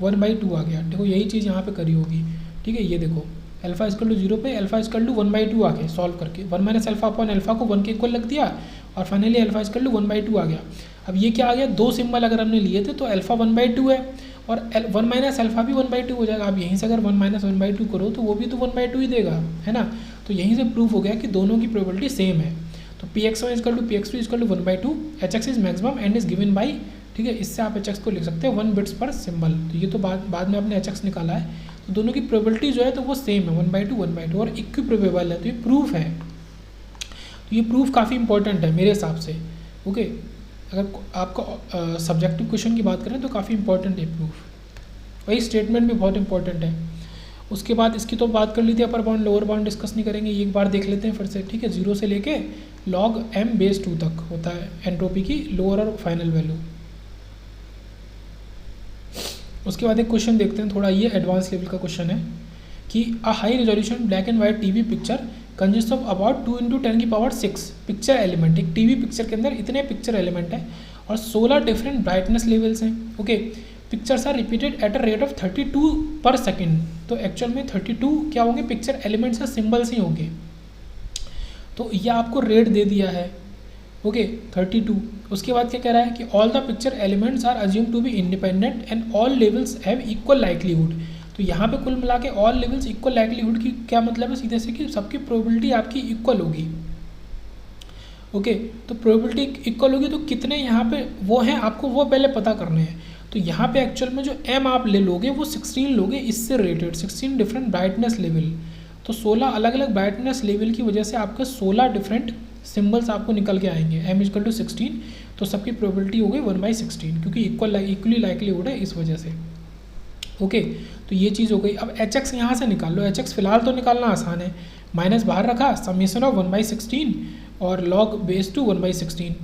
S1: 1/2 आ गया। देखो यही चीज़ यहाँ पे करी होगी, ठीक है। ये देखो अल्फ़ा इजकल टू 0 पे अल्फ़ा इजकल टू 1/2 आ गया, सॉल्व करके 1 माइनस अल्फ़ा अपॉन अल्फ़ा को 1 के इक्वल रख दिया, और फाइनली अल्फ़ा इजकल टू 1/2 आ गया। अब ये क्या आ गया, दो सिंबल अगर हमने लिए थे तो अल्फ़ा 1/2 है और 1 माइनस अल्फ़ा भी 1/2 हो जाएगा। आप यहीं से अगर 1 माइनस 1/2 करो तो वो भी तो 1/2 ही देगा, है ना। तो यहीं से प्रूफ हो गया कि दोनों की प्रोबेबिलिटी सेम है। तो Px1 equal to Px2 equal to 1/2, Hx is maximum and is given by, ठीक है। इससे आप Hx को लिख सकते हैं 1 बिट्स पर सिंबल। तो ये तो बाद में आपने Hx निकाला है, तो दोनों की प्रोबेबिलिटी जो है तो वो सेम है 1/2 और इक्विप्रोबेबल है, तो ये प्रूफ है। तो ये प्रूफ काफ़ी इंपॉर्टेंट है मेरे हिसाब से। ओके, अगर आपका सब्जेक्टिव क्वेश्चन की बात करें तो काफ़ी इंपॉर्टेंट है प्रूफ। वही स्टेटमेंट भी बहुत इंपॉर्टेंट है। उसके बाद इसकी तो बात कर ली थी, upper bound lower bound discuss नहीं करेंगे, एक बार देख लेते हैं फिर से, ठीक है। 0 से लेके log m बेस 2 तक होता है एंट्रोपी की लोअर और फाइनल वैल्यू। उसके बाद एक क्वेश्चन देखते हैं, थोड़ा ये एडवांस लेवल का क्वेश्चन है कि a high resolution black and white TV picture consist of about 2 × 10⁶ picture element. एक टीवी पिक्चर के अंदर इतने पिक्चर एलिमेंट हैं और 16 डिफरेंट ब्राइटनेस लेवल्स हैं। Okay, pictures are repeated at a rate of 32 per second. तो एक्चुअल में 32 क्या होंगे, पिक्चर एलिमेंट्स या सिम्बल्स ही होंगे। तो ये आपको रेट दे दिया है, ओके 32। उसके बाद क्या कह रहा है कि all the picture elements are assume to be independent and all levels have equal likelihood. तो यहाँ पे कुल मिला के ऑल लेवल्स इक्वल लाइकलीहुड की क्या मतलब है, सीधे से कि सबकी प्रोबेबिलिटी आपकी इक्वल होगी। ओके, तो प्रोबेबिलिटी इक्वल होगी तो कितने यहाँ पे वो हैं आपको वो पहले पता करने हैं। तो यहाँ पे एक्चुअल में जो m आप ले लोगे वो 16 लोगे, इससे रेटेड 16 डिफरेंट ब्राइटनेस लेवल। तो 16 अलग अलग ब्राइटनेस लेवल की वजह से आपके 16 डिफरेंट सिंबल्स आपको निकल के आएंगे। m इक्वल टू 16, तो सबकी प्रोबेबिलिटी हो गई 1/16 क्योंकि इक्वली लाइकलीहुड है इस वजह से। ओके, तो ये चीज़ हो गई। अब Hx यहाँ से निकाल लो। Hx फिलहाल तो निकालना आसान है, माइनस बाहर रखा, समेशन ऑफ 1/16 और log बेस 2 1/16।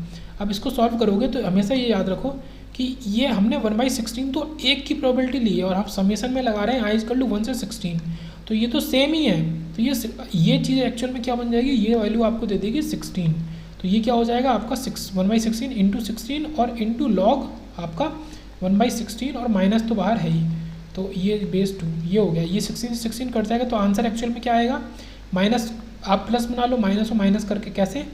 S1: अब इसको सॉल्व करोगे तो हमेशा ये याद रखो कि ये हमने 1/16 तो एक की प्रोबेबिलिटी ली है और आप समेशन में लगा रहे हैं i इक्वल टू 1 से 16, तो ये तो सेम ही है। तो ये चीज़ एक्चुअल में क्या बन जाएगी, ये वैल्यू आपको दे देगी 16। तो ये क्या हो जाएगा आपका 1/16 इंटू 16 और इंटू लॉग आपका 1/16 और माइनस तो बाहर है ही, तो ये बेस 2 ये हो गया। ये 16 से 16 कट जाएगा तो आंसर एक्चुअल में क्या आएगा, माइनस आप प्लस बना लो, माइनस और माइनस करके कैसे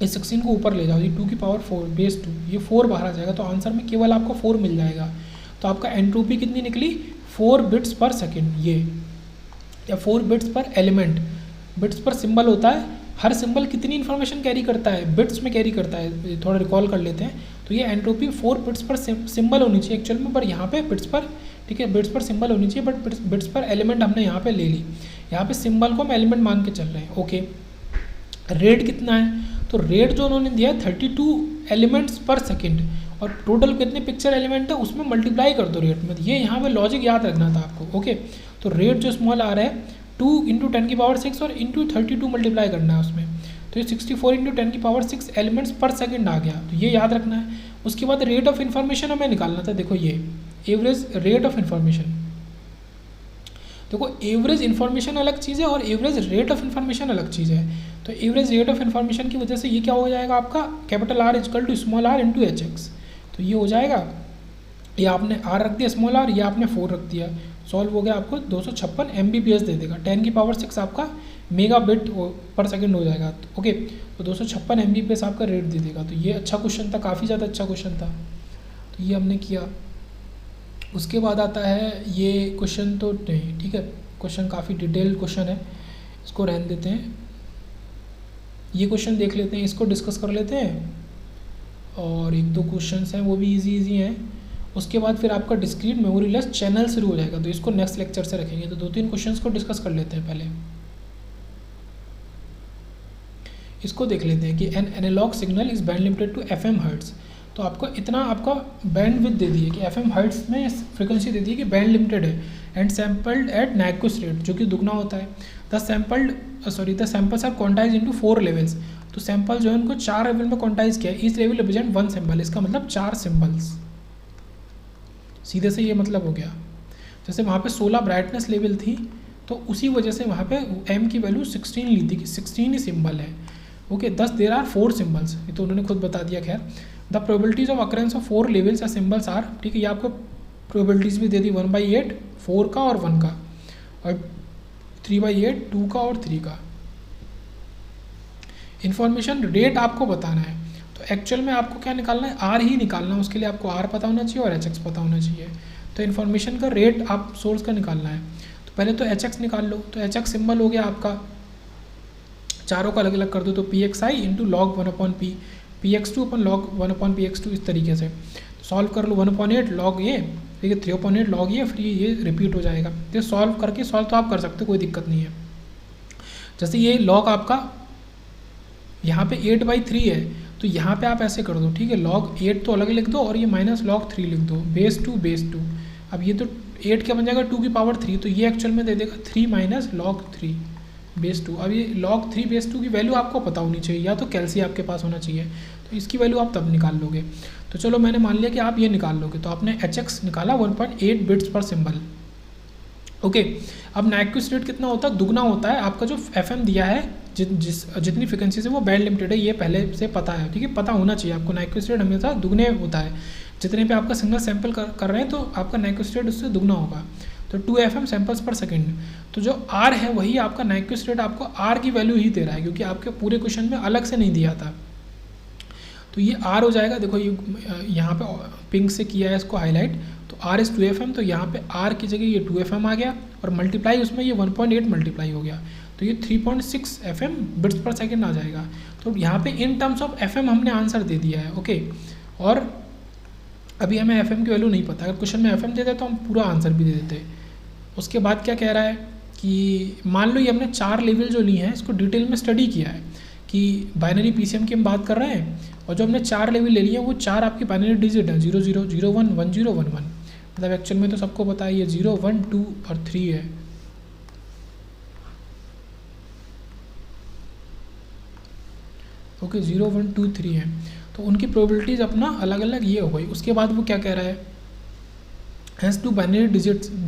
S1: इस 16 को ऊपर ले जाओ, ये 2 की पावर 4 बेस 2, ये 4 बाहर आ जाएगा तो आंसर में केवल आपको 4 मिल जाएगा। तो आपका एंट्रोपी कितनी निकली 4 बिट्स पर सेकेंड, ये या 4 बिट्स पर एलिमेंट। बिट्स पर सिंबल होता है, हर सिंबल कितनी इन्फॉर्मेशन कैरी करता है, बिट्स में कैरी करता है, थोड़ा रिकॉल कर लेते हैं। तो ये एंट्रोपी 4 बिट्स पर सिंबल होनी चाहिए एक्चुअल में, पर यहाँ पे बिट्स पर, ठीक है बिट्स पर सिंबल होनी चाहिए, बट बिट्स पर एलिमेंट हमने यहाँ पे ले ली। यहाँ पे सिंबल को हम एलिमेंट मान के चल रहे हैं। ओके, रेट कितना है, तो रेट जो उन्होंने दिया है 32 एलिमेंट्स पर सेकेंड, और टोटल कितने पिक्चर एलिमेंट है उसमें मल्टीप्लाई कर दो रेट में। ये यहाँ पे लॉजिक याद रखना था आपको। ओके, तो रेट जो स्मॉल आ रहा है 2 × 10⁶ और इंटू 32 मल्टीप्लाई करना है उसमें। तो ये 64 इंटू 10 की पावर 6 एलिमेंट्स पर सेकंड आ गया, तो ये याद रखना है। उसके बाद रेट ऑफ इन्फॉर्मेशन हमें निकालना था। देखो ये एवरेज रेट ऑफ इन्फॉर्मेशन, देखो एवरेज इन्फॉर्मेशन अलग चीज़ है और एवरेज रेट ऑफ इन्फॉर्मेशन अलग चीज़ है। तो एवरेज रेट ऑफ इन्फॉर्मेशन की वजह से ये क्या हो जाएगा आपका, capital R equal to small r into H X. तो ये हो जाएगा, ये आपने आर रख दिया स्मॉल आर, ये आपने 4 रख दिया, सॉल्व हो गया, आपको 256 MBps दे देगा। 10 की पावर 6 आपका मेगा बिट पर सेकंड हो जाएगा। ओके, तो 256 MBps आपका रेट दे देगा। तो ये अच्छा क्वेश्चन था, काफ़ी ज़्यादा अच्छा क्वेश्चन था, तो ये हमने किया। उसके बाद आता है ये क्वेश्चन, तो नहीं ठीक है, क्वेश्चन काफ़ी डिटेल क्वेश्चन है, इसको रहने देते हैं। ये क्वेश्चन देख लेते हैं, इसको डिस्कस कर लेते हैं, और 1-2 क्वेश्चंस हैं वो भी इजी हैं। उसके बाद फिर आपका डिस्क्रीट मेमोरी लेस चैनल शुरू हो जाएगा, तो इसको नेक्स्ट लेक्चर से रखेंगे। तो 2-3 क्वेश्चंस को डिस्कस कर लेते हैं। पहले इसको देख लेते हैं कि an analog signal is band limited to FM hertz. तो आपको इतना आपका बैंड विड्थ दे दी है कि FM हर्ट्स में फ्रिक्वेंसी दे दी है कि बैंड लिमिटेड है, and sampled at Nyquist rate, जो कि दुगना होता है। The samples are quantize into 4 levels. तो सैंपल जो है उनको 4 लेवल में क्वांटाइज किया है। ईच लेवल रिप्रेजेंट 1 सिंबल, इसका मतलब 4 सिंबल्स, सीधे से ये मतलब हो गया। जैसे वहाँ पे 16 ब्राइटनेस लेवल थी, तो उसी वजह से वहाँ पे M की वैल्यू 16 ली थी कि 16 ही सिंबल है। ओके, 10 देर आर 4 सिंबल्स, ये तो उन्होंने खुद बता दिया। खैर, the probabilities of occurrence of 4 levels या सिंबल्स आर, ठीक है, ये आपको प्रोबेबिलिटीज भी दे दी 1/8 4 का और 1 का, और 3/8 2 का और 3 का। इन्फॉर्मेशन रेट आपको बताना है, तो एक्चुअल में आपको क्या निकालना है, आर ही निकालना है। उसके लिए आपको आर पता होना चाहिए और एच एक्स पता होना चाहिए। तो इन्फॉर्मेशन का रेट आप सोर्स का निकालना है। तो पहले तो एच एक्स निकाल लो। तो एच एक्स सिम्बल हो गया आपका, चारों का अलग अलग कर दो, तो PXI into log 1/P, PX2 अपन लॉग 1/PX2, इस तरीके से सॉल्व कर लो। 1/8 लॉग ये, ठीक है, 3/8 लॉग ये, फिर ये रिपीट हो जाएगा। तो सॉल्व करके सॉल्व तो आप कर सकते हो, कोई दिक्कत नहीं है। जैसे ये लॉग आपका यहाँ पे 8/3 है, तो यहाँ पे आप ऐसे कर दो, ठीक है, log 8 तो अलग लिख दो और ये माइनस log 3 लिख दो, बेस 2। अब ये तो 8 क्या बन जाएगा 2 की पावर 3, तो ये एक्चुअल में दे देगा 3 माइनस log 3 बेस 2। अब ये log 3 बेस 2 की वैल्यू आपको पता होनी चाहिए, या तो कैलसी आपके पास होना चाहिए, तो इसकी वैल्यू आप तब निकाल लोगे। तो चलो मैंने मान लिया कि आप ये निकाल लोगे, तो आपने HX निकाला 1.8 बिट्स पर सिंबल। ओके, अब नाइक्विस्ट रेट कितना होता है, दुगना होता है। आपका जो FM दिया है, जितनी फ्रिक्वेंसी से वो बैंड लिमिटेड है, ये पहले से पता है, ठीक है, पता होना चाहिए आपको। नाइक्विस्ट रेट हमेशा दुगने होता है, जितने पे आपका सिंगल सैंपल कर रहे हैं, तो आपका नाइक्विस्ट रेट उससे दुगना होगा। तो 2 FM सैंपल्स पर सेकंड। तो जो R है वही आपका नाइक्विस्ट रेट आपको R की वैल्यू ही दे रहा है, क्योंकि आपके पूरे क्वेश्चन में अलग से नहीं दिया था। तो ये R हो जाएगा। देखो ये यहाँ पे पिंक से किया है इसको हाईलाइट, तो R इज़ 2 FM, तो यहाँ पे R की जगह ये 2 FM आ गया, और मल्टीप्लाई उसमें ये 1.8 मल्टीप्लाई हो गया, तो ये 3.6 FM बिट्स पर सेकंड आ जाएगा। तो यहाँ पे इन टर्म्स ऑफ FM हमने आंसर दे दिया है। ओके, और अभी हमें FM की वैल्यू नहीं पता, अगर क्वेश्चन में FM देते तो हम पूरा आंसर भी दे देते। उसके बाद क्या कह रहा है कि मान लो ये हमने 4 लेवल जो ली हैं, इसको डिटेल में स्टडी किया है कि बाइनरी PCM की हम बात कर रहे हैं, और जो हमने 4 लेवल ले लिए हैं वो 4 आपकी बाइनरी डिजिट हैं, 0 0 0 1 1 0 1 1। मतलब एक्चुअल में तो सबको पता है ये 0 1 2 और 3 है। ओके, 0 1 2 3 है, तो उनकी प्रोबेबिलिटीज़ अपना अलग अलग ये हो गई। उसके बाद वो क्या कह रहा है, has 2 binary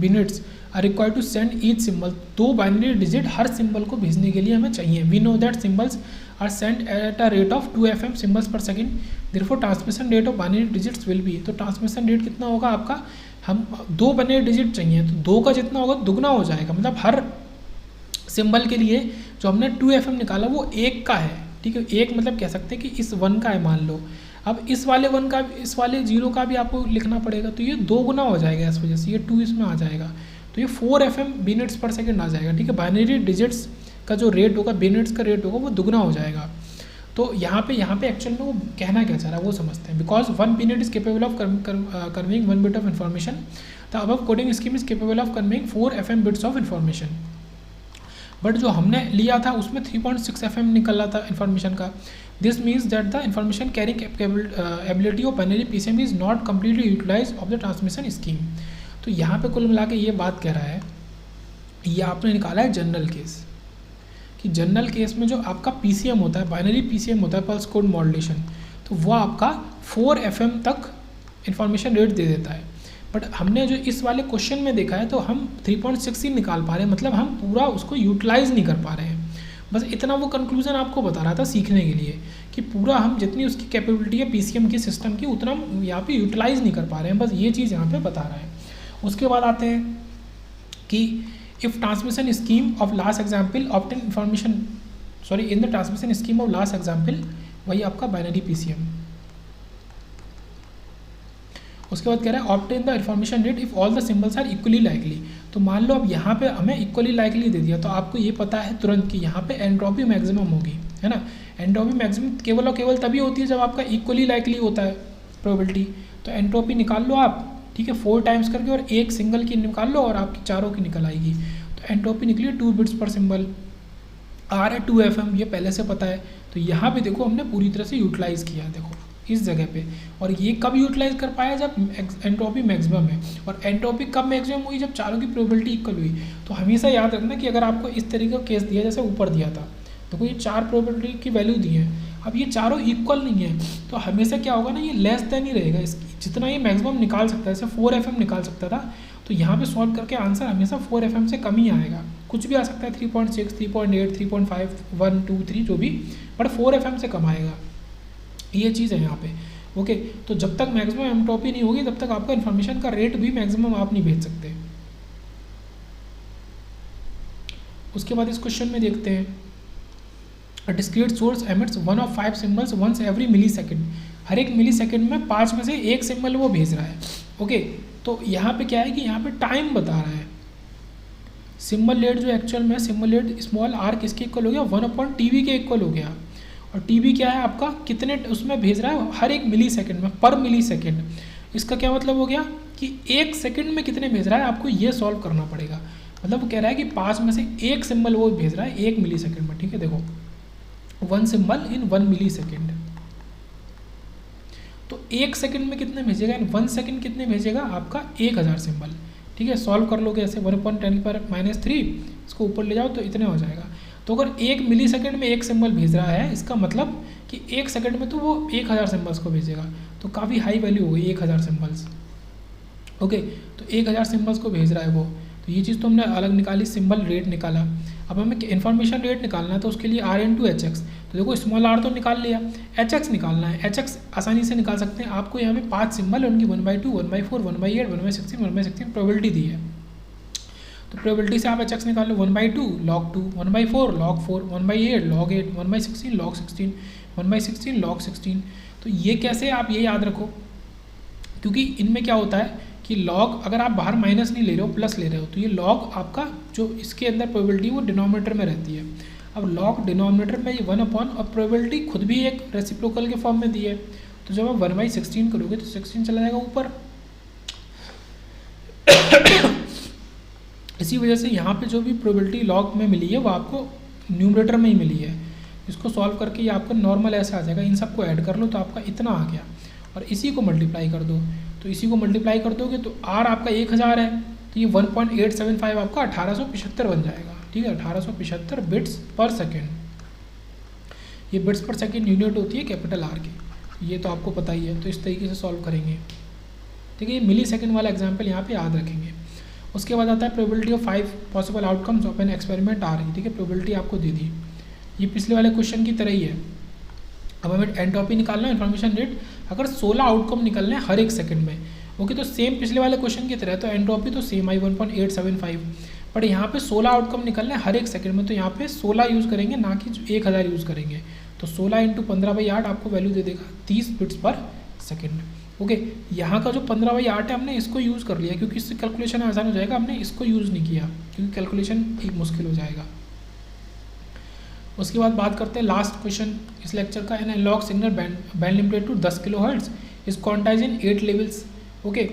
S1: bits are required to send each symbol. 2 binary digit हर सिंबल को भेजने के लिए हमें चाहिए। We know that symbols are send at a rate of 2 FM symbols per second, therefore transmission rate of binary digits will be. तो transmission rate कितना होगा आपका, हम 2 बाइनरी डिजिट चाहिए, तो 2 का जितना होगा दुगना हो जाएगा। मतलब हर सिंबल के लिए जो हमने 2 FM निकाला वो 1 का है, ठीक है। 1 मतलब कह सकते हैं कि इस 1 का है मान लो। अब इस वाले 1 का, इस वाले 0 का भी आपको लिखना पड़ेगा, तो ये 2 गुना हो जाएगा इस वजह से, ये 2 इसमें आ जाएगा, तो ये 4 FM बिट्स पर सेकंड आ जाएगा, ठीक है। बाइनरी डिजिट्स का जो रेट होगा, बिट्स का रेट होगा, वो दुगना हो जाएगा। तो यहाँ पे एक्चुअल में वो कहना क्या चाह रहा है वो समझते हैं। Because 1 bit is capable of conveying 1 bit of information, the above coding scheme is capable of conveying 4 FM bits of information. But जो हमने लिया था उसमें 3.6 FM निकला था इन्फॉर्मेशन का। This means that the information carrying ability of binary PCM is not completely utilize of the transmission scheme. तो यहाँ पे कुल मिला के ये बात कह रहा है, ये आपने निकाला है जनरल केस, कि जनरल केस में जो आपका पीसीएम होता है, बाइनरी पीसीएम होता है, पल्स कोड मॉड्यूलेशन, तो वो आपका 4 FM तक इन्फॉर्मेशन रेट दे देता है। बट हमने जो इस वाले क्वेश्चन में देखा है तो हम 3.6 ही निकाल पा रहे हैं, मतलब हम पूरा उसको यूटिलाइज नहीं कर पा रहे हैं। बस इतना वो कंक्लूजन आपको बता रहा था सीखने के लिए कि पूरा हम जितनी उसकी कैपेबिलिटी है पीसीएम की सिस्टम की उतना हम यहाँ पे यूटिलाइज नहीं कर पा रहे हैं, बस ये चीज़ यहाँ पे बता रहा है। उसके बाद आते हैं कि if transmission scheme of last example obtain information in the transmission scheme of last example, वही आपका बाइनरी पीसीएम। उसके बाद कह रहा है obtain the information rate if all the symbols are equally likely. तो मान लो अब यहाँ पे हमें इक्वली लाइकली दे दिया, तो आपको ये पता है तुरंत कि यहाँ पे एंट्रोपी मैक्सिमम होगी, है ना। एंट्रोपी मैक्सिमम केवल और केवल तभी होती है जब आपका इक्वली लाइकली होता है प्रोबेबिलिटी। तो एंट्रोपी निकाल लो आप, ठीक है, 4 टाइम्स करके, और एक सिंगल की निकाल लो और आपकी चारों की निकल आएगी। तो एंट्रोपी निकली 2 बिट्स पर सिंबल, आर है 2 FM, ये पहले से पता है। तो यहाँ पे देखो हमने पूरी तरह से यूटिलाइज़ किया, देखो इस जगह पे। और ये कब यूटिलाइज कर पाया, जब एंट्रोपी मैक्सिमम है। और एंट्रोपी कब मैक्सिमम हुई, जब चारों की प्रोबेबिलिटी इक्वल हुई। तो हमेशा याद रखना कि अगर आपको इस तरीके का केस दिया, जैसे ऊपर दिया था, देखो ये 4 प्रोबेबिलिटी की वैल्यू दी है, अब ये चारों इक्वल नहीं है, तो हमेशा क्या होगा ना, ये लेस देन ही रहेगा। इसकी जितना ये मैक्सिमम निकाल सकता है, जैसे 4 FM निकाल सकता था, तो यहाँ पे सॉल्व करके आंसर हमेशा 4 FM से कम ही आएगा। कुछ भी आ सकता है, 3.6, 3.8, 3.5, 1, 2, 3 जो भी, बट 4 FM से कम आएगा। ये चीज़ है यहाँ पे, ओके। तो जब तक मैक्सिमम एंट्रोपी नहीं होगी तब तक आपका इन्फॉर्मेशन का रेट भी मैक्सिमम आप नहीं भेज सकते। उसके बाद इस क्वेश्चन में देखते हैं, a discrete source emits 1 of 5 symbols once every millisecond. हर एक मिली सेकेंड में 5 में से एक सिंबल वो भेज रहा है, ओके। तो यहाँ पे क्या है कि यहाँ पे टाइम बता रहा है। सिंबल रेट जो एक्चुअल में सिंबल रेट स्मॉल आर किसके इक्वल हो गया, 1/TB के इक्वल हो गया। और टीबी क्या है आपका, कितने उसमें भेज रहा है, हर एक मिली सेकेंड में, पर मिली सेकेंड। इसका क्या मतलब हो गया कि एक सेकेंड में कितने भेज रहा है, आपको ये सॉल्व करना पड़ेगा। मतलब वो कह रहा है कि 5 में से एक सिंबल वो भेज रहा है 1 मिली सेकेंड में, ठीक है। देखो 1 सिंबल इन 1 मिली सेकेंड, तो 1 सेकेंड में कितने भेजेगा, इन 1 सेकेंड कितने भेजेगा, आपका 1000 सिंबल, ठीक है। सॉल्व कर लोगे ऐसे 1/10⁻³ इसको ऊपर ले जाओ तो इतने हो जाएगा। तो अगर 1 मिली सेकेंड में एक सिंबल भेज रहा है, इसका मतलब कि 1 सेकेंड में तो वो 1000 सिंबल्स को भेजेगा। तो काफ़ी हाई वैल्यू हो गई 1000 सिंबल्स, ओके। तो 1000 सिंबल्स को भेज रहा है वो। तो ये चीज़ तो हमने अलग निकाली, सिंबल रेट निकाला। अब हमें इन्फॉर्मेशन रेट निकालना है, तो उसके लिए R × HX। तो देखो स्मॉल r तो निकाल लिया, HX निकालना है। HX आसानी से निकाल सकते हैं। आपको यहाँ पे 5 सिंबल, उनकी 1/2, 1/4, 1/8, 1/16, 1/16 प्रोबेबिलिटी दी है। तो प्रोबेबिलिटी से आप HX निकाल लो, 1/2 log 2, 1/4 log 4, 1/8 log 8, 1/16 log 16, 1/16 log 16। तो ये कैसे, आप ये याद रखो, क्योंकि इनमें क्या होता है कि लॉग अगर आप बाहर माइनस नहीं ले रहे हो, प्लस ले रहे हो, तो ये लॉग आपका जो इसके अंदर प्रोबेबिलिटी वो डिनोमिनेटर में रहती है। अब लॉग डिनोमिनेटर में ये 1/, और प्रोबेबिलिटी खुद भी एक रेसिप्रोकल के फॉर्म में दी है। तो जब आप 1/16 करोगे तो 16 चला जाएगा ऊपर। इसी वजह से यहाँ पे जो भी प्रोबेबिलिटी लॉग में मिली है वो आपको न्यूमरेटर में ही मिली है। इसको सॉल्व करके ये आपका नॉर्मल ऐसे आ जाएगा। इन सबको ऐड कर लो तो आपका इतना आ गया, और इसी को मल्टीप्लाई कर दो। तो इसी को मल्टीप्लाई कर दोगे तो R आपका 1000 है, तो ये 1.875 आपका 1875 बन जाएगा, ठीक है। 1875 बिट्स पर सेकेंड। ये बिट्स पर सेकेंड यूनिट होती है कैपिटल R की, ये तो आपको पता ही है। तो इस तरीके से सॉल्व करेंगे, ठीक है। ये मिली सेकेंड वाला एग्जाम्पल यहाँ पे याद रखेंगे। उसके बाद आता है probability of 5 possible outcomes of an experiment आ रही, ठीक है। प्रोबेबिलिटी आपको दे दी, ये पिछले वाले क्वेश्चन की तरह ही है। अब हमें एंट्रोपी निकालना है, इन्फॉर्मेशन रेट अगर 16 आउटकम निकलने हैं हर एक सेकंड में, ओके। तो सेम पिछले वाले क्वेश्चन की तरह, तो एंट्रोपी तो सेम आई 1.875, बट यहाँ पे 16 आउटकम निकलने हैं हर एक सेकंड में, तो यहाँ पे 16 यूज़ करेंगे, ना कि 1000 यूज़ करेंगे। तो 16 × 15/8 आपको वैल्यू दे देगा 30 बिट्स पर सेकेंड, ओके। यहाँ का जो 15/8 है हमने इसको यूज़ कर लिया क्योंकि इससे कैलकुलेशन आसान हो जाएगा। हमने इसको यूज़ नहीं किया क्योंकि कैलकुलेशन एक मुश्किल हो जाएगा। उसके बाद बात करते हैं लास्ट क्वेश्चन इस लेक्चर का, an analog signal band limited to 10 kHz is quantize in 8 levels, okay,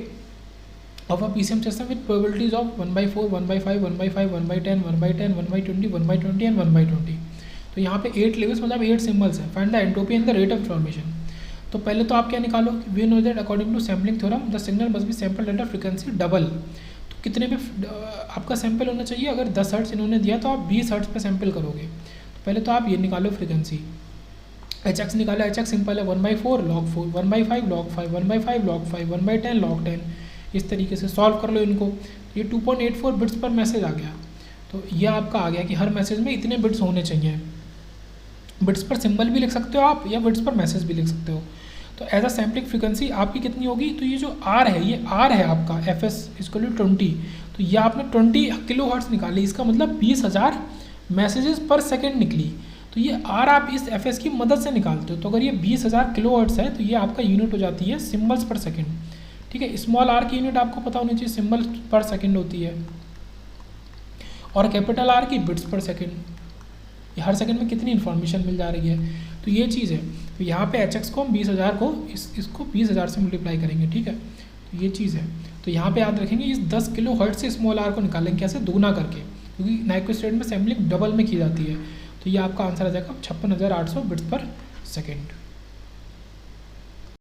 S1: of a PCM system with probabilities of 1/4, 1/5, 1/5, 1/10, 1/10, 1/20, 1/20 and 1/20। तो यहाँ पे 8 लेवल्स मतलब 8 सिम्बल्स हैं। Find the entropy and the rate of information. तो पहले तो आप क्या निकालो, we know that according to sampling theorem the signal must be sample at a frequency double. तो कितने पे आपका सैंपल होना चाहिए, अगर 10 हर्ट्ज इन्होंने दिया तो आप 20 हर्ट्ज पे सैंपल करोगे। पहले तो आप ये निकालो फ्रीक्वेंसी, एच एक्स निकालो, एच एक्स सिंपल है 1/4 log 4, 1/5 log 5, 1/5 log 5, 1/10 log 10, इस तरीके से सॉल्व कर लो इनको। ये 2.84 बिट्स पर मैसेज आ गया। तो ये आपका आ गया कि हर मैसेज में इतने बिट्स होने चाहिए। बिट्स पर सिंबल भी लिख सकते हो आप, या बिट्स पर मैसेज भी लिख सकते हो। तो एज अ सैम्पलिंग फ्रीक्वेंसी आपकी कितनी होगी, तो ये जो आर है, ये आर है आपका एफ एस इसको 20, तो ये आपने 20 किलो हर्ट्स निकाली, इसका मतलब 20,000 मैसेजेस पर सेकेंड निकली। तो ये आर आप इस एफ एस की मदद से निकालते हो। तो अगर ये 20,000 किलो हर्ट्स है तो ये आपका यूनिट हो जाती है सिम्बल्स पर सेकेंड। ठीक है, स्मॉल आर की यूनिट आपको पता होनी चाहिए, सिम्बल्स पर सेकेंड होती है, और कैपिटल आर की बिट्स पर सेकेंड। ये हर सेकंड में कितनी इन्फॉर्मेशन मिल जा रही है, तो ये चीज़ है। तो यहाँ पे एच एक्स को हम 20,000 को इसको 20,000 से मल्टीप्लाई करेंगे। ठीक है, तो ये चीज़ है। तो यहाँ पे याद रखेंगे इस 10 किलो हर्ट्ज से स्मॉल आर को निकालेंगे कैसे, दुगना करके, क्योंकि नाइक्रो स्टेट में सैम्पलिंग डबल में की जाती है। तो ये आपका आंसर आ जाएगा 56,800 बिट्स पर सेकेंड।